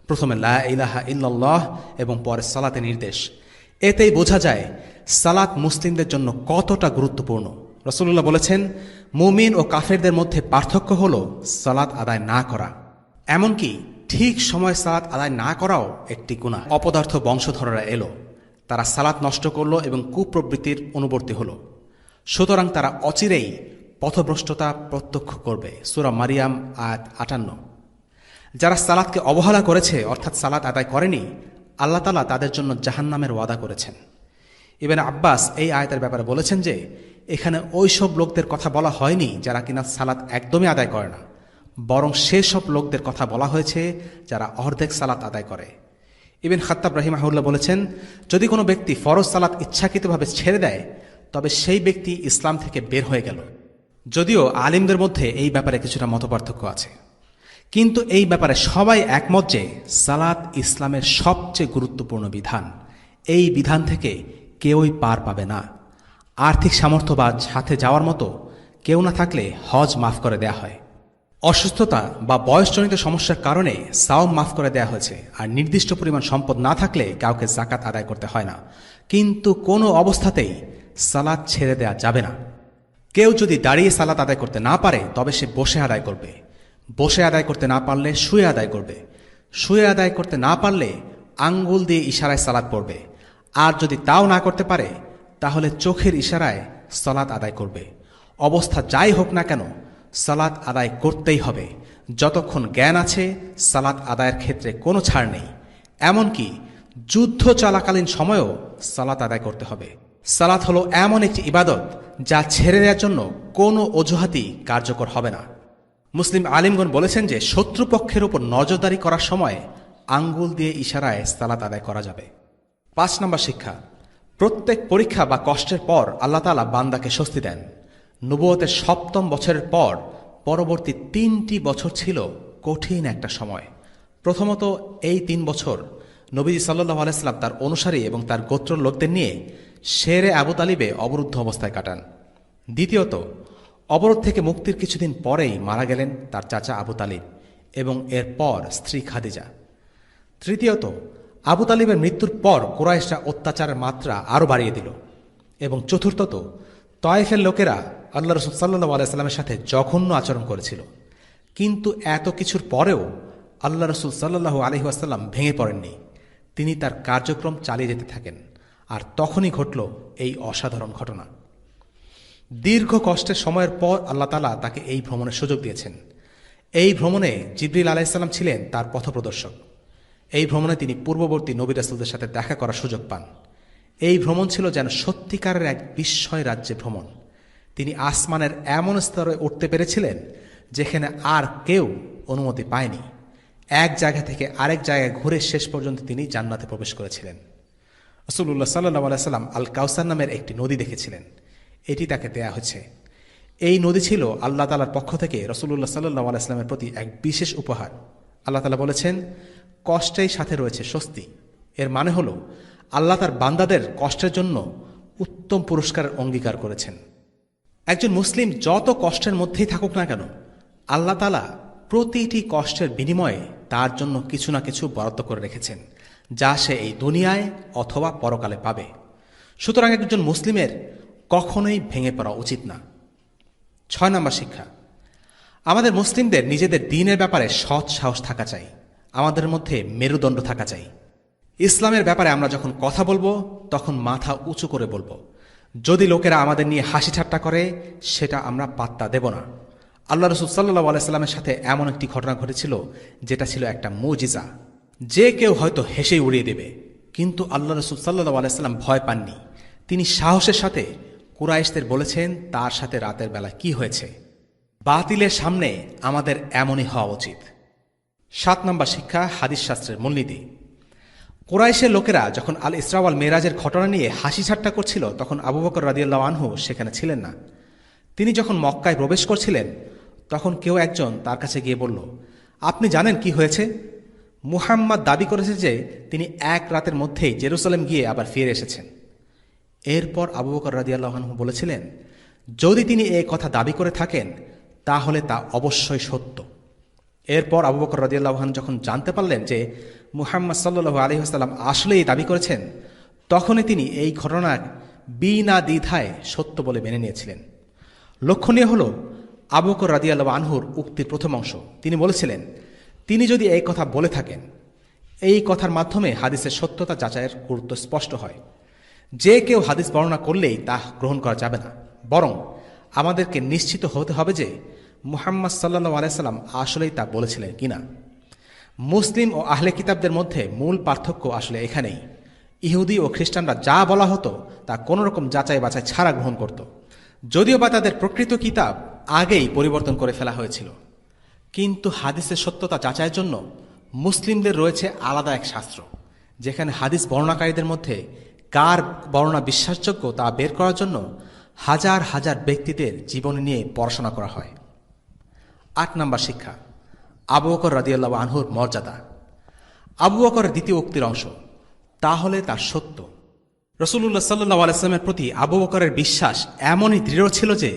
প্রথমে লা ইলাহা ইল্লাল্লাহ এবং পরে সালাতের নির্দেশ। এতেই বোঝা যায় সালাত মুসলিমদের জন্য কতটা গুরুত্বপূর্ণ। রাসূলুল্লাহ বলেছেন, মুমিন ও কাফেরদের মধ্যে পার্থক্য হল সালাত আদায় না করা। এমনকি ঠিক সময় সালাত আদায় না করাও একটি গুনাহ। অপদার্থ বংশধররা এলো, তারা সালাত নষ্ট করল এবং কুপ্রবৃত্তির অনুবর্তী হল। সুতরাং তারা অচিরেই পথভ্রষ্টতা প্রত্যক্ষ করবে। সূরা মারিয়াম আয়াত 58। যারা সালাতকে অবহেলা করেছে, অর্থাৎ সালাত আদায় করেনি, আল্লাহ তাআলা তাদের জন্য জাহান্নামের ওয়াদা করেছেন। ইবনে আব্বাস এই আয়াতের ব্যাপারে বলেছেন যে এখানে ওইসব লোকদের কথা বলা হয়নি যারা কিনা সালাত একদমই আদায় করে না, বরং সেসব লোকদের কথা বলা হয়েছে যারা অর্ধেক সালাত আদায় করে। ইবনে খাত্তাব রাহিমাহুল্লাহ বলেছেন, যদি কোনো ব্যক্তি ফরজ সালাত ইচ্ছাকৃতভাবে ছেড়ে দেয়, তবে সেই ব্যক্তি ইসলাম থেকে বের হয়ে গেল। যদিও আলিমদের মধ্যে এই ব্যাপারে কিছুটা মতপার্থক্য আছে, কিন্তু এই ব্যাপারে সবাই একমত যে সালাত ইসলামের সবচেয়ে গুরুত্বপূর্ণ বিধান। এই বিধান থেকে কেউই পার পাবে না। আর্থিক সামর্থ্য বা সাথে যাওয়ার মতো কেউ না থাকলে হজ মাফ করে দেয়া হয়। অসুস্থতা বা বয়সজনিত সমস্যার কারণে সাওম মাফ করে দেয়া হয়েছে। আর নির্দিষ্ট পরিমাণ সম্পদ না থাকলে কাউকে যাকাত আদায় করতে হয় না। কিন্তু কোনো অবস্থাতেই সালাত ছেড়ে দেয়া যাবে না। কেউ যদি দাঁড়িয়ে সালাত আদায় করতে না পারে, তবে সে বসে আদায় করবে। বসে আদায় করতে না পারলে শুয়ে আদায় করবে। শুয়ে আদায় করতে না পারলে আঙ্গুল দিয়ে ইশারায় সালাত পড়বে। আর যদি তাও না করতে পারে, তাহলে চোখের ইশারায় সালাত আদায় করবে। অবস্থা যাই হোক না কেন, সালাত আদায় করতেই হবে। যতক্ষণ জ্ঞান আছে, সালাত আদায়ের ক্ষেত্রে কোনো ছাড় নেই। এমনকি যুদ্ধ চলাকালীন সময়েও সালাত আদায় করতে হবে। সালাত হলো এমন একটি ইবাদত যা ছেড়ে দেওয়ার জন্য কোনো অজুহাতই কার্যকর হবে না। মুসলিম আলিমগণ বলেছেন যে শত্রুপক্ষের উপর নজরদারি করার সময় আঙ্গুল দিয়ে ইশারায় সালাত আদায় করা যাবে। 5 নম্বর শিক্ষা, প্রত্যেক পরীক্ষা বা কষ্টের পর আল্লাহ তাআলা বান্দাকে স্বস্তি দেন। নবুয়তের 7ম বছরের পর পরবর্তী 3টি বছর ছিল কঠিন একটা সময়। প্রথমত, এই 3 বছর নবীজি সাল্লাল্লাহু আলাইহি ওয়াসাল্লাম তার অনুসারী এবং তার গোত্র লোকদের নিয়ে শেরে আবু তালিবে অবরুদ্ধ অবস্থায় কাটান। দ্বিতীয়ত, অবরোধ থেকে মুক্তির কিছুদিন পরেই মারা গেলেন তার চাচা আবু তালিব এবং এরপর স্ত্রী খাদিজা। তৃতীয়ত, আবু তালিবের মৃত্যুর পর কুরাইশরা অত্যাচারের মাত্রা আরও বাড়িয়ে দিল। এবং চতুর্থত, তয়েফের লোকেরা আল্লাহ রাসূল সাল্লাল্লাহু আলাইহি ওয়াসাল্লামের সাথে জঘন্য আচরণ করেছিল। কিন্তু এত কিছুর পরেও আল্লাহ রাসূল সাল্লাল্লাহু আলাইহি ওয়াসাল্লাম ভেঙে পড়েননি। তিনি তার কার্যক্রম চালিয়ে যেতে থাকেন। আর তখনই ঘটল এই অসাধারণ ঘটনা। দীর্ঘ কষ্টের সময়ের পর আল্লাহ তাআলা তাকে এই ভ্রমণের সুযোগ দিয়েছেন। এই ভ্রমণে জিবরিল আলাইহিস সালাম ছিলেন তার পথপ্রদর্শক। এই ভ্রমণে তিনি পূর্ববর্তী নবী রাসূলদের সাথে দেখা করার সুযোগ পান। এই ভ্রমণ ছিল যেন সত্যিকারের এক বিস্ময় রাজ্যে ভ্রমণ। তিনি আসমানের এমন স্তরে উঠতে পেরেছিলেন যেখানে আর কেউ অনুমতি পায়নি। এক জায়গা থেকে আরেক জায়গায় ঘুরে শেষ পর্যন্ত তিনি জান্নাতে প্রবেশ করেছিলেন। রাসূলুল্লাহ সাল্লাল্লাহু আলাইহি ওয়াসাল্লাম আল কাউসার নামের একটি নদী দেখেছিলেন। এটি তাকে দেয়া হয়েছে। এই নদী ছিল আল্লাহ তাআলার পক্ষ থেকে রাসূলুল্লাহ সাল্লাল্লাহু আলাইহি ওয়াসাল্লামের প্রতি এক বিশেষ উপহার। আল্লাহ তাআলা বলেছেন, কষ্টেই সাথে রয়েছে স্বস্তি। এর মানে হলো আল্লাহ তার বান্দাদের কষ্টের জন্য উত্তম পুরস্কারের অঙ্গীকার করেছেন। একজন মুসলিম যত কষ্টের মধ্যেই থাকুক না কেন, আল্লাহ তাআলা প্রতিটি কষ্টের বিনিময়ে তার জন্য কিছু না কিছু বরাদ্দ করে রেখেছেন, যা সে এই দুনিয়ায় অথবা পরকালে পাবে। সুতরাং একজন মুসলিমের কখনোই ভেঙে পড়া উচিত না। 6 নম্বর শিক্ষা, আমাদের মুসলিমদের নিজেদের দ্বীনের ব্যাপারে সৎ সাহস থাকা চাই, আমাদের মধ্যে মেরুদণ্ড থাকা চাই। ইসলামের ব্যাপারে আমরা যখন কথা বলবো তখন মাথা উঁচু করে বলবো। যদি লোকেরা আমাদের নিয়ে হাসি ঠাট্টা করে, সেটা আমরা পাত্তা দেব না। আল্লাহ রাসূল সাল্লাল্লাহু আলাইহি সাল্লামের সাথে এমন একটি ঘটনা ঘটেছিল যেটা ছিল একটা মুজিজা, যে কেউ হয়তো হেসে উড়িয়ে দেবে, কিন্তু আল্লাহ রাসূল সাল্লাল্লাহু আলাইহি সাল্লাম ভয় পাননি। তিনি সাহসের সাথে কুরাইশদের বলেছেন তার সাথে রাতের বেলা কি হয়েছে। বাতিলের সামনে আমাদের এমনই হওয়া উচিত। 7 নম্বর শিক্ষা, হাদিস শাস্ত্রের মূলনীতি। কুরাইশের লোকেরা যখন আল ইসরা ওয়াল মেরাজের ঘটনা নিয়ে হাসি ঠাট্টা করছিল, তখন আবু বকর রাদিয়াল্লাহু আনহু সেখানে ছিলেন না। তিনি যখন মক্কায় প্রবেশ করছিলেন, তখন কেউ একজন তার কাছে গিয়ে বলল, আপনি জানেন কি হয়েছে? মুহাম্মদ দাবি করেছে যে তিনি এক রাতের মধ্যেই জেরুসালেম গিয়ে আবার ফিরে এসেছেন। এরপর আবু বকর রাদিয়াল্লাহু আনহু বলেছিলেন, যদি তিনি এই কথা দাবি করে থাকেন তাহলে তা অবশ্যই সত্য। এরপর আবু বকর রাদিয়াল্লাহু আনহু যখন জানতে পারলেন যে মুহাম্মদ সাল্লাল্লাহু আলাইহি ওয়াসাল্লাম আসলেই দাবি করেছেন, তখনই তিনি এই ঘটনার বিনা দ্বিধায় সত্য বলে মেনে নিয়েছিলেন। লক্ষণীয় হল আবু বকর রাদিয়াল্লাহু আনহুর উক্তির প্রথম অংশ। তিনি বলেছিলেন, তিনি যদি এই কথা বলে থাকেন, এই কথার মাধ্যমে হাদিসের সত্যতা যাচাইয়ের গুরুত্ব স্পষ্ট হয়। যে কেউ হাদিস বর্ণনা করলেই তা গ্রহণ করা যাবে না, বরং আমাদেরকে নিশ্চিত হতে হবে যে মুহাম্মদ সাল্লাল্লাহু আলাইহি সাল্লাম আসলেই তা বলেছিলেন কিনা। মুসলিম ও আহলে কিতাবদের মধ্যে মূল পার্থক্য আসলে এখানেই। ইহুদি ও খ্রিস্টানরা যা বলা হতো তা কোনোরকম যাচাই বাছাই ছাড়া গ্রহণ করত, যদিও বা তাদের প্রকৃত কিতাব আগেই পরিবর্তন করে ফেলা হয়েছিল। কিন্তু হাদিসের সত্যতা যাচাইয়ের জন্য মুসলিমদের রয়েছে আলাদা এক শাস্ত্র, যেখানে হাদিস বর্ণনাকারীদের মধ্যে কার বর্ণনা বিশ্বাসযোগ্য তা বের করার জন্য হাজার হাজার ব্যক্তিদের জীবনী নিয়ে পড়াশোনা করা হয়। 8 নম্বর শিক্ষা, আবু বকর রাদিয়াল্লাহু আনহুর মর্যাদা। আবু বকরের দ্বিতীয় উক্তির অংশ, তাহলে তার সত্য। রাসূলুল্লাহ সাল্লাল্লাহু আলাইহি ওয়াসাল্লামের প্রতি আবু বকরের বিশ্বাস এমনই দৃঢ় ছিল যে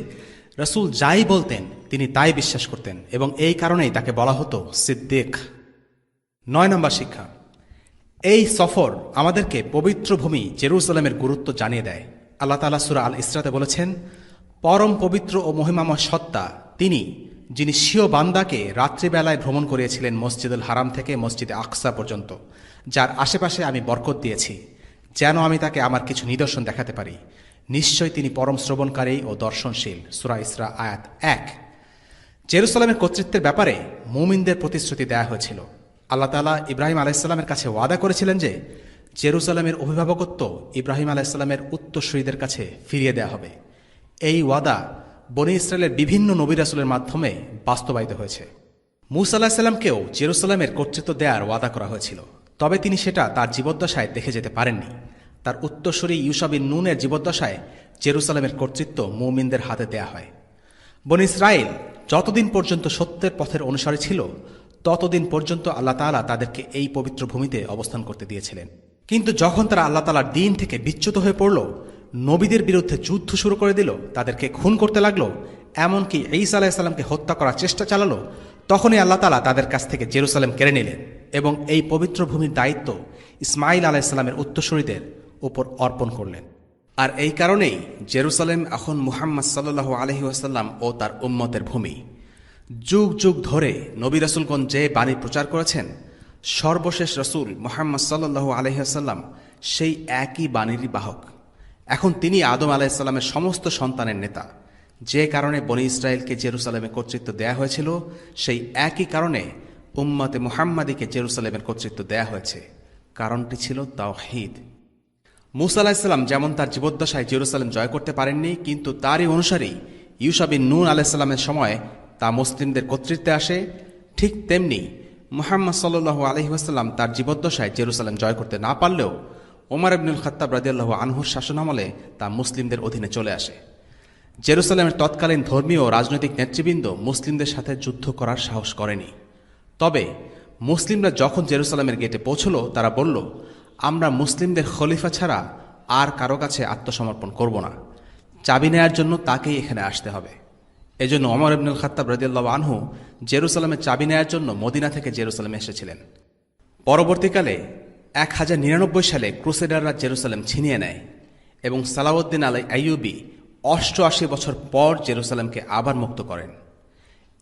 রাসূল যাই বলতেন তিনি তাই বিশ্বাস করতেন, এবং এই কারণেই তাকে বলা হতো সিদ্দিক। 9 নম্বর শিক্ষা, এই সফর আমাদেরকে পবিত্র ভূমি জেরুজালেমের গুরুত্ব জানিয়ে দেয়। আল্লাহ তাআলা সূরা আল ইসরাতে বলেছেন, পরম পবিত্র ও মহিমাময় সত্তা তিনি, যিনি স্বীয় বান্দাকে রাত্রিবেলায় ভ্রমণ করিয়েছিলেন মসজিদুল হারাম থেকে মসজিদে আকসা পর্যন্ত, যার আশেপাশে আমি বরকত দিয়েছি, যেন আমি তাকে আমার কিছু নিদর্শন দেখাতে পারি। নিশ্চয় তিনি পরম শ্রবণকারী ও দর্শনশীল। সূরা ইসরা আয়াত 1। জেরুসালেমের কর্তৃত্বের ব্যাপারে মুমিনদের প্রতিশ্রুতি দেয়া হয়েছিল। আল্লাহ তাআলা ইব্রাহিম আলাইহিস সালামের কাছে ওয়াদা করেছিলেন যে জেরুসালেমের অভিভাবকত্ব ইব্রাহিম আলাইহিস সালামের উত্তরসূরিদের কাছে ফিরিয়ে দেয়া হবে। এই ওয়াদা বনী ইসরায়েলের বিভিন্ন নবী রাসূলের মাধ্যমে বাস্তবায়িত হয়েছে। মূসা আলাইহিস সালামকেও জেরুসালেমের কর্তৃত্ব দেওয়ার ওয়াদা করা হয়েছিল, তবে তিনি সেটা তার জীবদ্দশায় দেখে যেতে পারেননি। তার উত্তরসূরি ইউশা বিন নুনের জীবদ্দশায় জেরুসালেমের কর্তৃত্ব মুমিনদের হাতে দেয়া হয়। বনী ইসরাইল যতদিন পর্যন্ত সত্যের পথের অনুসারী ছিল, ততদিন পর্যন্ত আল্লাহ তাআলা তাদেরকে এই পবিত্র ভূমিতে অবস্থান করতে দিয়েছিলেন। কিন্তু যখন তারা আল্লাহ তাআলার দ্বীন থেকে বিচ্যুত হয়ে পড়ল, নবীদের বিরুদ্ধে যুদ্ধ শুরু করে দিল, তাদেরকে খুন করতে লাগলো, এমনকি ঈসা আলাইহিস সালামকে হত্যা করার চেষ্টা চালালো, তখনই আল্লাহ তাআলা তাদের কাছ থেকে জেরুসালেম কেড়ে নিলেন এবং এই পবিত্র ভূমির দায়িত্ব ইসমাঈল আলাইহিস সালামের উত্তরসূরিদের উপর অর্পণ করলেন। আর এই কারণেই জেরুসালেম এখন মুহাম্মদ সাল্লাল্লাহু আলাইহি ওয়াসাল্লাম ও তার উম্মতের ভূমি। যুগ যুগ ধরে নবী রাসূলগণ যে বাণী প্রচার করেছেন, সর্বশেষ রাসূল মুহাম্মদ সাল্লাল্লাহু আলাইহি ওয়াসাল্লাম সেই একই বাণীরই বাহক। এখন তিনি আদম আলাইহিস সালামের সমস্ত সন্তানের নেতা। যে কারণে বনী ইসরায়েলকে জেরুসালেমে কর্তৃত্ব দেয়া হয়েছিল, সেই একই কারণে উম্মতে মুহাম্মাদীকে জেরুসালেমের কর্তৃত্ব দেয়া হয়েছে। কারণটি ছিল তাওহীদ। মূসা আলাইহিস সালাম যেমন তার জীবদ্দশায় জেরুসালেম জয় করতে পারেননি, কিন্তু তারই অনুসারী ইউশা বিন নুন আলাইহিস সালামের সময় তা মুসলিমদের কর্তৃত্বে আসে, ঠিক তেমনি মুহাম্মদ সাল্লাল্লাহু আলাইহি ওয়াসাল্লাম তার জীবদ্দশায় জেরুসালেম জয় করতে না পারলেও ওমর ইবনুল খাত্তাব রাদিয়াল্লাহু আনহুর শাসনামলে তা মুসলিমদের অধীনে চলে আসে। জেরুসালেমের তৎকালীন ধর্মীয় ও রাজনৈতিক নেতৃবৃন্দ মুসলিমদের সাথে যুদ্ধ করার সাহস করেনি। তবে মুসলিমরা যখন জেরুসালেমের গেটে পৌঁছল, তারা বলল, আমরা মুসলিমদের খলিফা ছাড়া আর কারো কাছে আত্মসমর্পণ করব না। চাবি নেয়ার জন্য তাকেই এখানে আসতে হবে। এজন্য ওমর ইবনুল খাত্তাব রাদিয়াল্লাহু আনহু জেরুসালেমের চাবি নেয়ার জন্য মদিনা থেকে জেরুসালেমে এসেছিলেন। পরবর্তীকালে 1099 সালে ক্রুসেডাররা জেরুসালেম ছিনিয়ে নেয় এবং সালাউদ্দিন আল আইয়ুবী 88 বছর পর জেরুসালেমকে আবার মুক্ত করেন।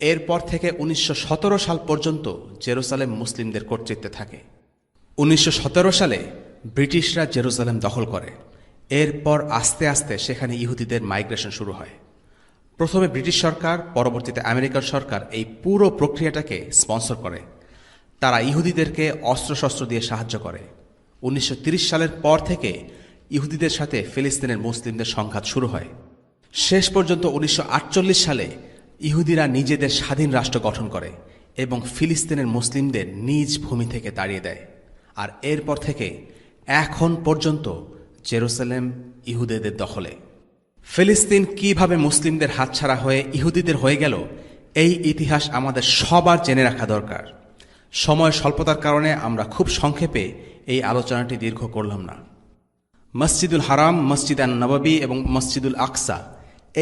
এরপর থেকে 1917 সাল পর্যন্ত জেরুসালেম মুসলিমদের কর্তৃত্বে থাকে। 1917 সালে ব্রিটিশরা জেরুসালেম দখল করে। এরপর আস্তে আস্তে সেখানে ইহুদিদের মাইগ্রেশন শুরু হয়। প্রথমে ব্রিটিশ সরকার, পরবর্তীতে আমেরিকার সরকার এই পুরো প্রক্রিয়াটাকে স্পন্সর করে। তারা ইহুদিদেরকে অস্ত্রশস্ত্র দিয়ে সাহায্য করে। 1930 সালের পর থেকে ইহুদিদের সাথে ফিলিস্তিনের মুসলিমদের সংঘাত শুরু হয়। শেষ পর্যন্ত 1948 সালে ইহুদিরা নিজেদের স্বাধীন রাষ্ট্র গঠন করে এবং ফিলিস্তিনের মুসলিমদের নিজ ভূমি থেকে তাড়িয়ে দেয়। আর এরপর থেকে এখন পর্যন্ত জেরুসালেম ইহুদিদের দখলে। ফিলিস্তিন কিভাবে মুসলিমদের হাতছাড়া হয়ে ইহুদিদের হয়ে গেল, এই ইতিহাস আমাদের সবার জেনে রাখা দরকার। সময় স্বল্পতার কারণে আমরা খুব সংক্ষেপে এই আলোচনাটি দীর্ঘ করলাম না। মসজিদুল হারাম, মসজিদ আন নববী এবং মসজিদুল আকসা,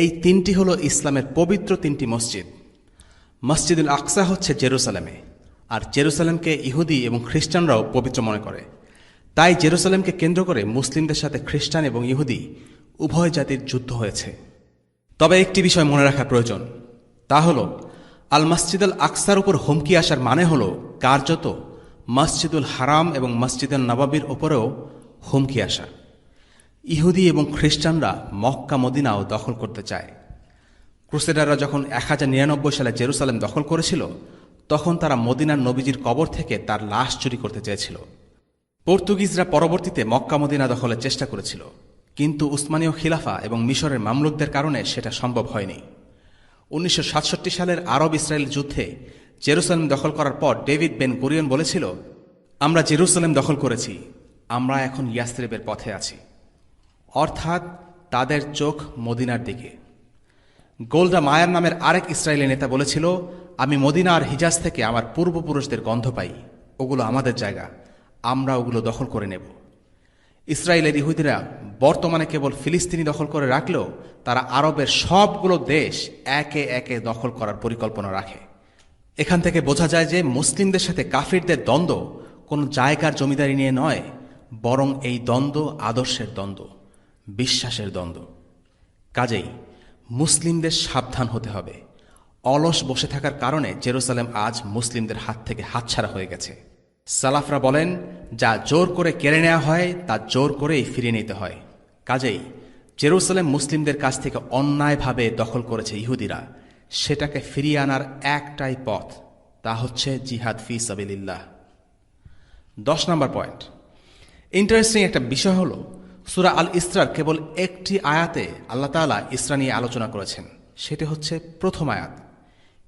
এই তিনটি হল ইসলামের পবিত্র তিনটি মসজিদ। মসজিদুল আকসা হচ্ছে জেরুসালেমে, আর জেরুসালেমকে ইহুদি এবং খ্রিস্টানরাও পবিত্র মনে করে। তাই জেরুসালেমকে কেন্দ্র করে মুসলিমদের সাথে খ্রিস্টান এবং ইহুদি উভয় জাতির যুদ্ধ হয়েছে। তবে একটি বিষয় মনে রাখা প্রয়োজন, তা হল আল মসজিদুল আকসার উপর হুমকি আসার মানে হল কার্যত মসজিদুল হারাম এবং মসজিদুল নববীর উপরেও হুমকি আসা। ইহুদি এবং খ্রিস্টানরা মক্কা মদিনাও দখল করতে চায়। ক্রুসেডাররা যখন 1099 সালে জেরুসালেম দখল করেছিল, তখন তারা মদিনার নবীজির কবর থেকে তার লাশ চুরি করতে চেয়েছিল। পর্তুগিজরা পরবর্তীতে মক্কা মদিনা দখলের চেষ্টা করেছিল, কিন্তু উসমানীয় খিলাফা এবং মিশরের মামলুকদের কারণে সেটা সম্ভব হয়নি। 1967 সালের আরব ইসরায়েল যুদ্ধে জেরুসালেম দখল করার পর ডেভিড বেন গুরিয়ন বলেছিল, আমরা জেরুসালেম দখল করেছি, আমরা এখন ইয়াসরিবের পথে আছি। অর্থাৎ তাদের চোখ মদিনার দিকে। গোল্ডা মায়ার নামের আরেক ইসরায়েলি নেতা বলেছিল, আমি মদিনা আর হিজাজ থেকে আমার পূর্বপুরুষদের গন্ধ পাই, ওগুলো আমাদের জায়গা, আমরা ওগুলো দখল করে নেব। ইসরায়েলের ইহুদিরা বর্তমানে কেবল ফিলিস্তিনি দখল করে রাখলেও তারা আরবের সবগুলো দেশ একে একে দখল করার পরিকল্পনা রাখে। এখান থেকে বোঝা যায় যে মুসলিমদের সাথে কাফিরদের দ্বন্দ্ব কোনো জায়গার জমিদারি নিয়ে নয়, বরং এই দ্বন্দ্ব আদর্শের দ্বন্দ্ব, বিশ্বাসের দ্বন্দ্ব। কাজেই মুসলিমদের সাবধান হতে হবে। অলস বসে থাকার কারণে জেরুসালেম আজ মুসলিমদের হাত থেকে হাতছাড়া হয়ে গেছে। সালাফরা বলেন, যা জোর করে কেড়ে নেওয়া হয় তা জোর করেই ফিরিয়ে নিতে হয়। কাজেই জেরুসালেম মুসলিমদের কাছ থেকে অন্যায়ভাবে দখল করেছে ইহুদিরা, সেটাকে ফিরিয়ে আনার একটাই পথ, তা হচ্ছে জিহাদ ফি সাবিলিল্লাহ। 10 নম্বর পয়েন্ট। ইন্টারেস্টিং একটা বিষয় হল, সূরা আল ইসরার কেবল একটি আয়াতে আল্লাহ তাআলা ইসরা নিয়ে আলোচনা করেছেন, সেটি হচ্ছে প্রথম আয়াত।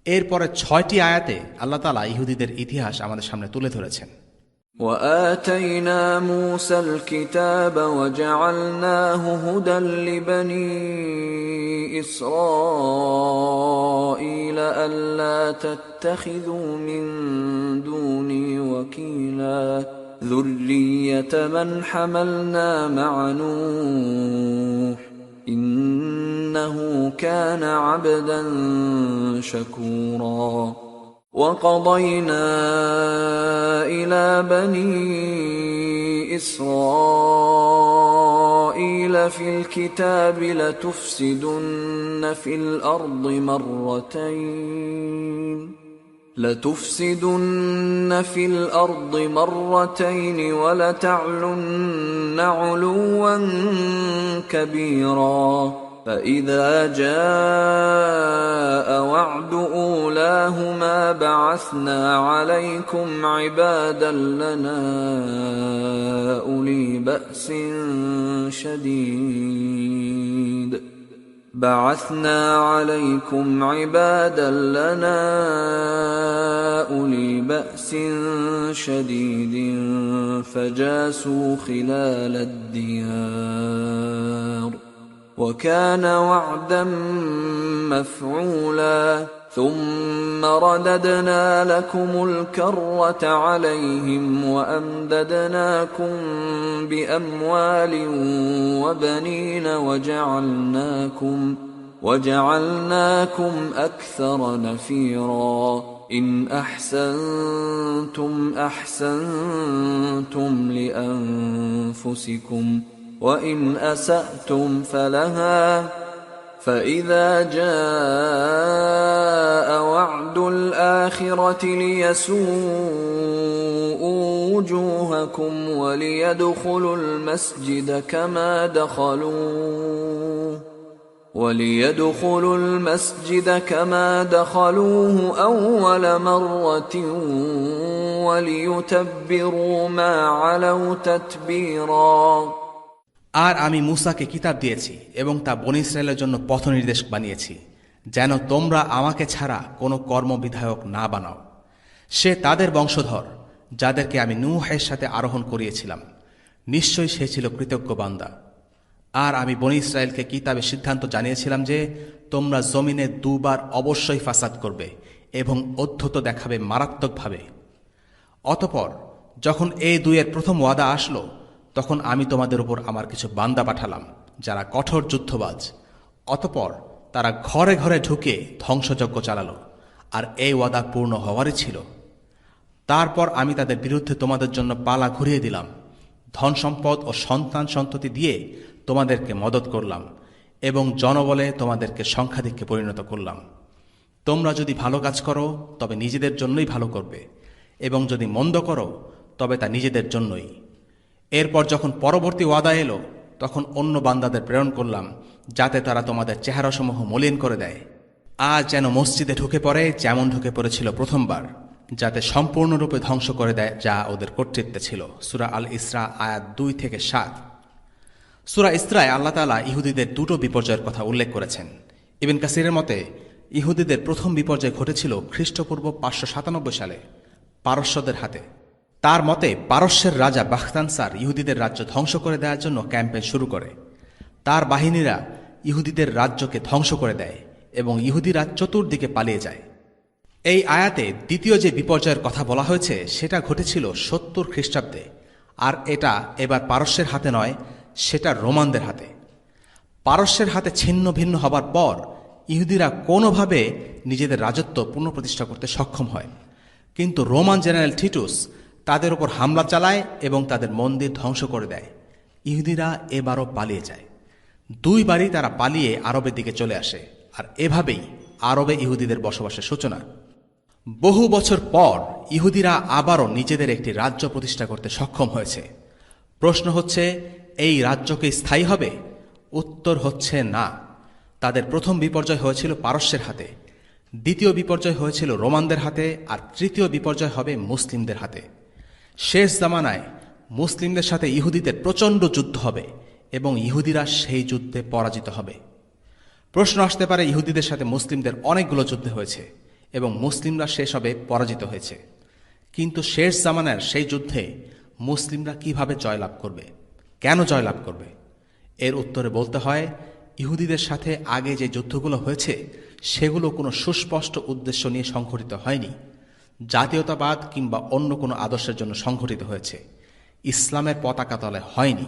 এরপরে 6টি আয়াতে আল্লাহ তাআলা ইহুদিদের ইতিহাস আমাদের সামনে তুলে ধরেছেন। وآتينا موسى الكتاب وجعلناه هدى لبني إسرائيل ألا تتخذوا من دوني وكيلا ذرية من حملنا مع نوح إنه كان عبدا شكورا وقضينا إلى بني إسرائيل في الكتاب لتفسدن في الأرض مرتين ولتعلن علوا كبيرا فإذا جاء وعد أولاهما بعثنا عليكم عبادا لنا أولي بأس شديد فجاسوا خلال الديار وكان وعدا مفعولا ثم رددنا لكم الكرة عليهم وأمددناكم بأموال وبنين وجعلناكم أكثر نفيرا إن أحسنتم أحسنتم لأنفسكم وإن أسأتم فلها فإذا جاء وعد الآخرة ليسوءوا وجوهكم وليدخلوا المسجد كما دخلوه أول مرة وليتبروا ما علوا تتبيرا আর আমি মূসাকে কিতাব দিয়েছি এবং তা বনী ইসরায়েলের জন্য পথনির্দেশ বানিয়েছি, যেন তোমরা আমাকে ছাড়া কোনো কর্মবিধায়ক না বানাও। সে তাদের বংশধর যাদেরকে আমি নূহের সাথে আরোহণ করিয়েছিলাম। নিশ্চয়ই সে ছিল কৃতজ্ঞ বান্দা। আর আমি বনী ইসরায়েলকে কিতাবে সিদ্ধান্ত জানিয়েছিলাম যে তোমরা জমিনে দুবার অবশ্যই ফাসাদ করবে এবং অধ্যত দেখাবে মারাত্মকভাবে। অতঃপর যখন এই দুইয়ের প্রথম ওয়াদা আসলো, তখন আমি তোমাদের উপর আমার কিছু বান্দা পাঠালাম যারা কঠোর যুদ্ধবাজ। অতঃপর তারা ঘরে ঘরে ঢুকে ধ্বংসযজ্ঞ চালালো, আর এই ওয়াদা পূর্ণ হওয়ারই ছিল। তারপর আমি তাদের বিরুদ্ধে তোমাদের জন্য পালা ঘুরিয়ে দিলাম, ধন সম্পদ ও সন্তান সন্ততি দিয়ে তোমাদেরকে মদত করলাম এবং জনবলে তোমাদেরকে সংখ্যাধিক্যে পরিণত করলাম। তোমরা যদি ভালো কাজ করো তবে নিজেদের জন্যই ভালো করবে, এবং যদি মন্দ করো তবে তা নিজেদের জন্যই। এরপর যখন পরবর্তী ওয়াদা এলো, তখন অন্য বান্দাদের প্রেরণ করলাম যাতে তারা তোমাদের চেহারাসমূহ মলিন করে দেয়, আজ যেন মসজিদে ঢুকে পড়ে যেমন ঢুকে পড়েছিল প্রথমবার, যাতে সম্পূর্ণরূপে ধ্বংস করে দেয় যা ওদের কর্তৃত্বে ছিল। সূরা আল ইসরা আয়াত 2-7। সূরা ইসরায় আল্লাহ তাআলা ইহুদিদের দুটো বিপর্যয়ের কথা উল্লেখ করেছেন। ইবন কাসিরের মতে ইহুদিদের প্রথম বিপর্যয় ঘটেছিল খ্রিস্টপূর্ব 597 সালে পারস্যদের হাতে। তার মতে পারস্যের রাজা বাখতানসার ইহুদিদের রাজ্য ধ্বংস করে দেওয়ার জন্য ক্যাম্পেইন শুরু করে। তার বাহিনীরা ইহুদিদের রাজ্যকে ধ্বংস করে দেয় এবং ইহুদিরা চতুর্দিকে পালিয়ে যায়। এই আয়াতে দ্বিতীয় যে বিপর্যয়ের কথা বলা হয়েছে সেটা ঘটেছিল 70 খ্রিস্টাব্দে, আর এটা এবার পারস্যের হাতে নয়, সেটা রোমানদের হাতে। পারস্যের হাতে ছিন্ন ভিন্ন হবার পর ইহুদিরা কোনোভাবে নিজেদের রাজত্ব পুনঃপ্রতিষ্ঠা করতে সক্ষম হয়, কিন্তু রোমান জেনারেল টিটুস তাদের উপর হামলা চালায় এবং তাদের মন্দির ধ্বংস করে দেয়। ইহুদিরা এবারও পালিয়ে যায়। দুইবারই তারা পালিয়ে আরবের দিকে চলে আসে, আর এভাবেই আরবে ইহুদিদের বসবাসের সূচনা। বহু বছর পর ইহুদিরা আবারও নিজেদের একটি রাজ্য প্রতিষ্ঠা করতে সক্ষম হয়েছে। প্রশ্ন হচ্ছে, এই রাজ্য কি স্থায়ী হবে? উত্তর হচ্ছে না। তাদের প্রথম বিপর্যয় হয়েছিল পারস্যের হাতে, দ্বিতীয় বিপর্যয় হয়েছিল রোমানদের হাতে, আর তৃতীয় বিপর্যয় হবে মুসলিমদের হাতে। শেষ জামানায় মুসলিমদের সাথে ইহুদিদের প্রচণ্ড যুদ্ধ হবে এবং ইহুদিরা সেই যুদ্ধে পরাজিত হবে। প্রশ্ন আসতে পারে, ইহুদিদের সাথে মুসলিমদের অনেকগুলো যুদ্ধ হয়েছে এবং মুসলিমরা সেসবে পরাজিত হয়েছে, কিন্তু শেষ জামানার সেই যুদ্ধে মুসলিমরা কিভাবে জয়লাভ করবে, কেন জয়লাভ করবে? এর উত্তরে বলতে হয়, ইহুদিদের সাথে আগে যে যুদ্ধগুলো হয়েছে সেগুলো কোনো সুস্পষ্ট উদ্দেশ্য নিয়ে সংঘটিত হয়নি, জাতীয়তাবাদ কিংবা অন্য কোনো আদর্শের জন্য সংঘটিত হয়েছে, ইসলামের পতাকা তলে হয়নি,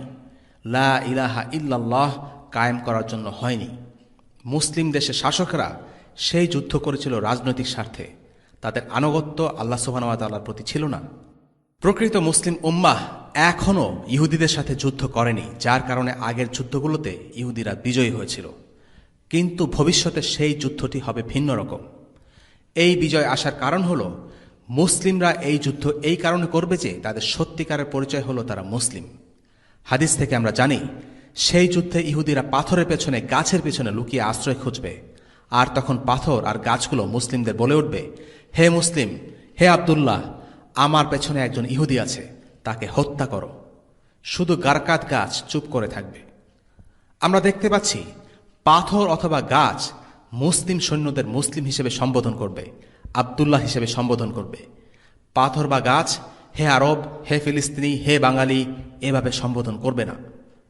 লা ইলাহা ইল্লাল্লাহ কায়েম করার জন্য হয়নি। মুসলিম দেশের শাসকরা সেই যুদ্ধ করেছিল রাজনৈতিক স্বার্থে, তাদের আনুগত্য আল্লাহ সুবহানাহু ওয়া তাআলার প্রতি ছিল না। প্রকৃত মুসলিম উম্মাহ এখনও ইহুদিদের সাথে যুদ্ধ করেনি, যার কারণে আগের যুদ্ধগুলোতে ইহুদিরা বিজয়ী হয়েছিল, কিন্তু ভবিষ্যতে সেই যুদ্ধটি হবে ভিন্ন রকম। এই বিজয় আসার কারণ হল, মুসলিমরা এই যুদ্ধ এই কারণে করবে যে তাদের সত্যিকারের পরিচয় হলো তারা মুসলিম। হাদিস থেকে আমরা জানি, সেই যুদ্ধে ইহুদিরা পাথরের পেছনে, গাছের পেছনে লুকিয়ে আশ্রয় খুঁজবে, আর তখন পাথর আর গাছগুলো মুসলিমদের বলে উঠবে, হে মুসলিম, হে আব্দুল্লাহ, আমার পেছনে একজন ইহুদি আছে, তাকে হত্যা করো। শুধু গারকাত গাছ চুপ করে থাকবে। আমরা দেখতে পাচ্ছি পাথর অথবা গাছ মুসলিম সৈন্যদের মুসলিম হিসেবে সম্বোধন করবে, আব্দুল্লাহ হিসেবে সম্বোধন করবে। পাথর বা গাছ হে আরব, হে ফিলিস্তিনি, হে বাঙালি এভাবে সম্বোধন করবে না,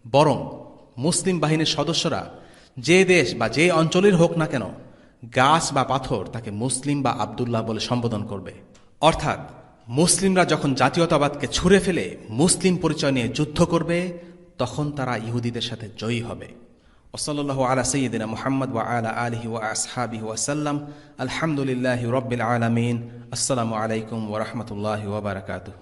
বরং মুসলিম বাহিনীর সদস্যরা যে দেশ বা যে অঞ্চলের হোক না কেন, গাছ বা পাথর তাকে মুসলিম বা আব্দুল্লাহ বলে সম্বোধন করবে। অর্থাৎ মুসলিমরা যখন জাতীয়তাবাদকে ছুঁড়ে ফেলে মুসলিম পরিচয় নিয়ে যুদ্ধ করবে, তখন তারা ইহুদিদের সাথে জয়ী হবে। ওসল্লাল্লাহু আলা সাইয়্যিদিনা মুহাম্মদ ওয়া আলা আলিহি ওয়া আসহাবিহি ওয়া সাল্লাম। আলহামদুলিল্লাহি রাব্বিল আলামিন। আসসালামু আলাইকুম ওয়া রাহমাতুল্লাহি ওয়া বারাকাতুহু।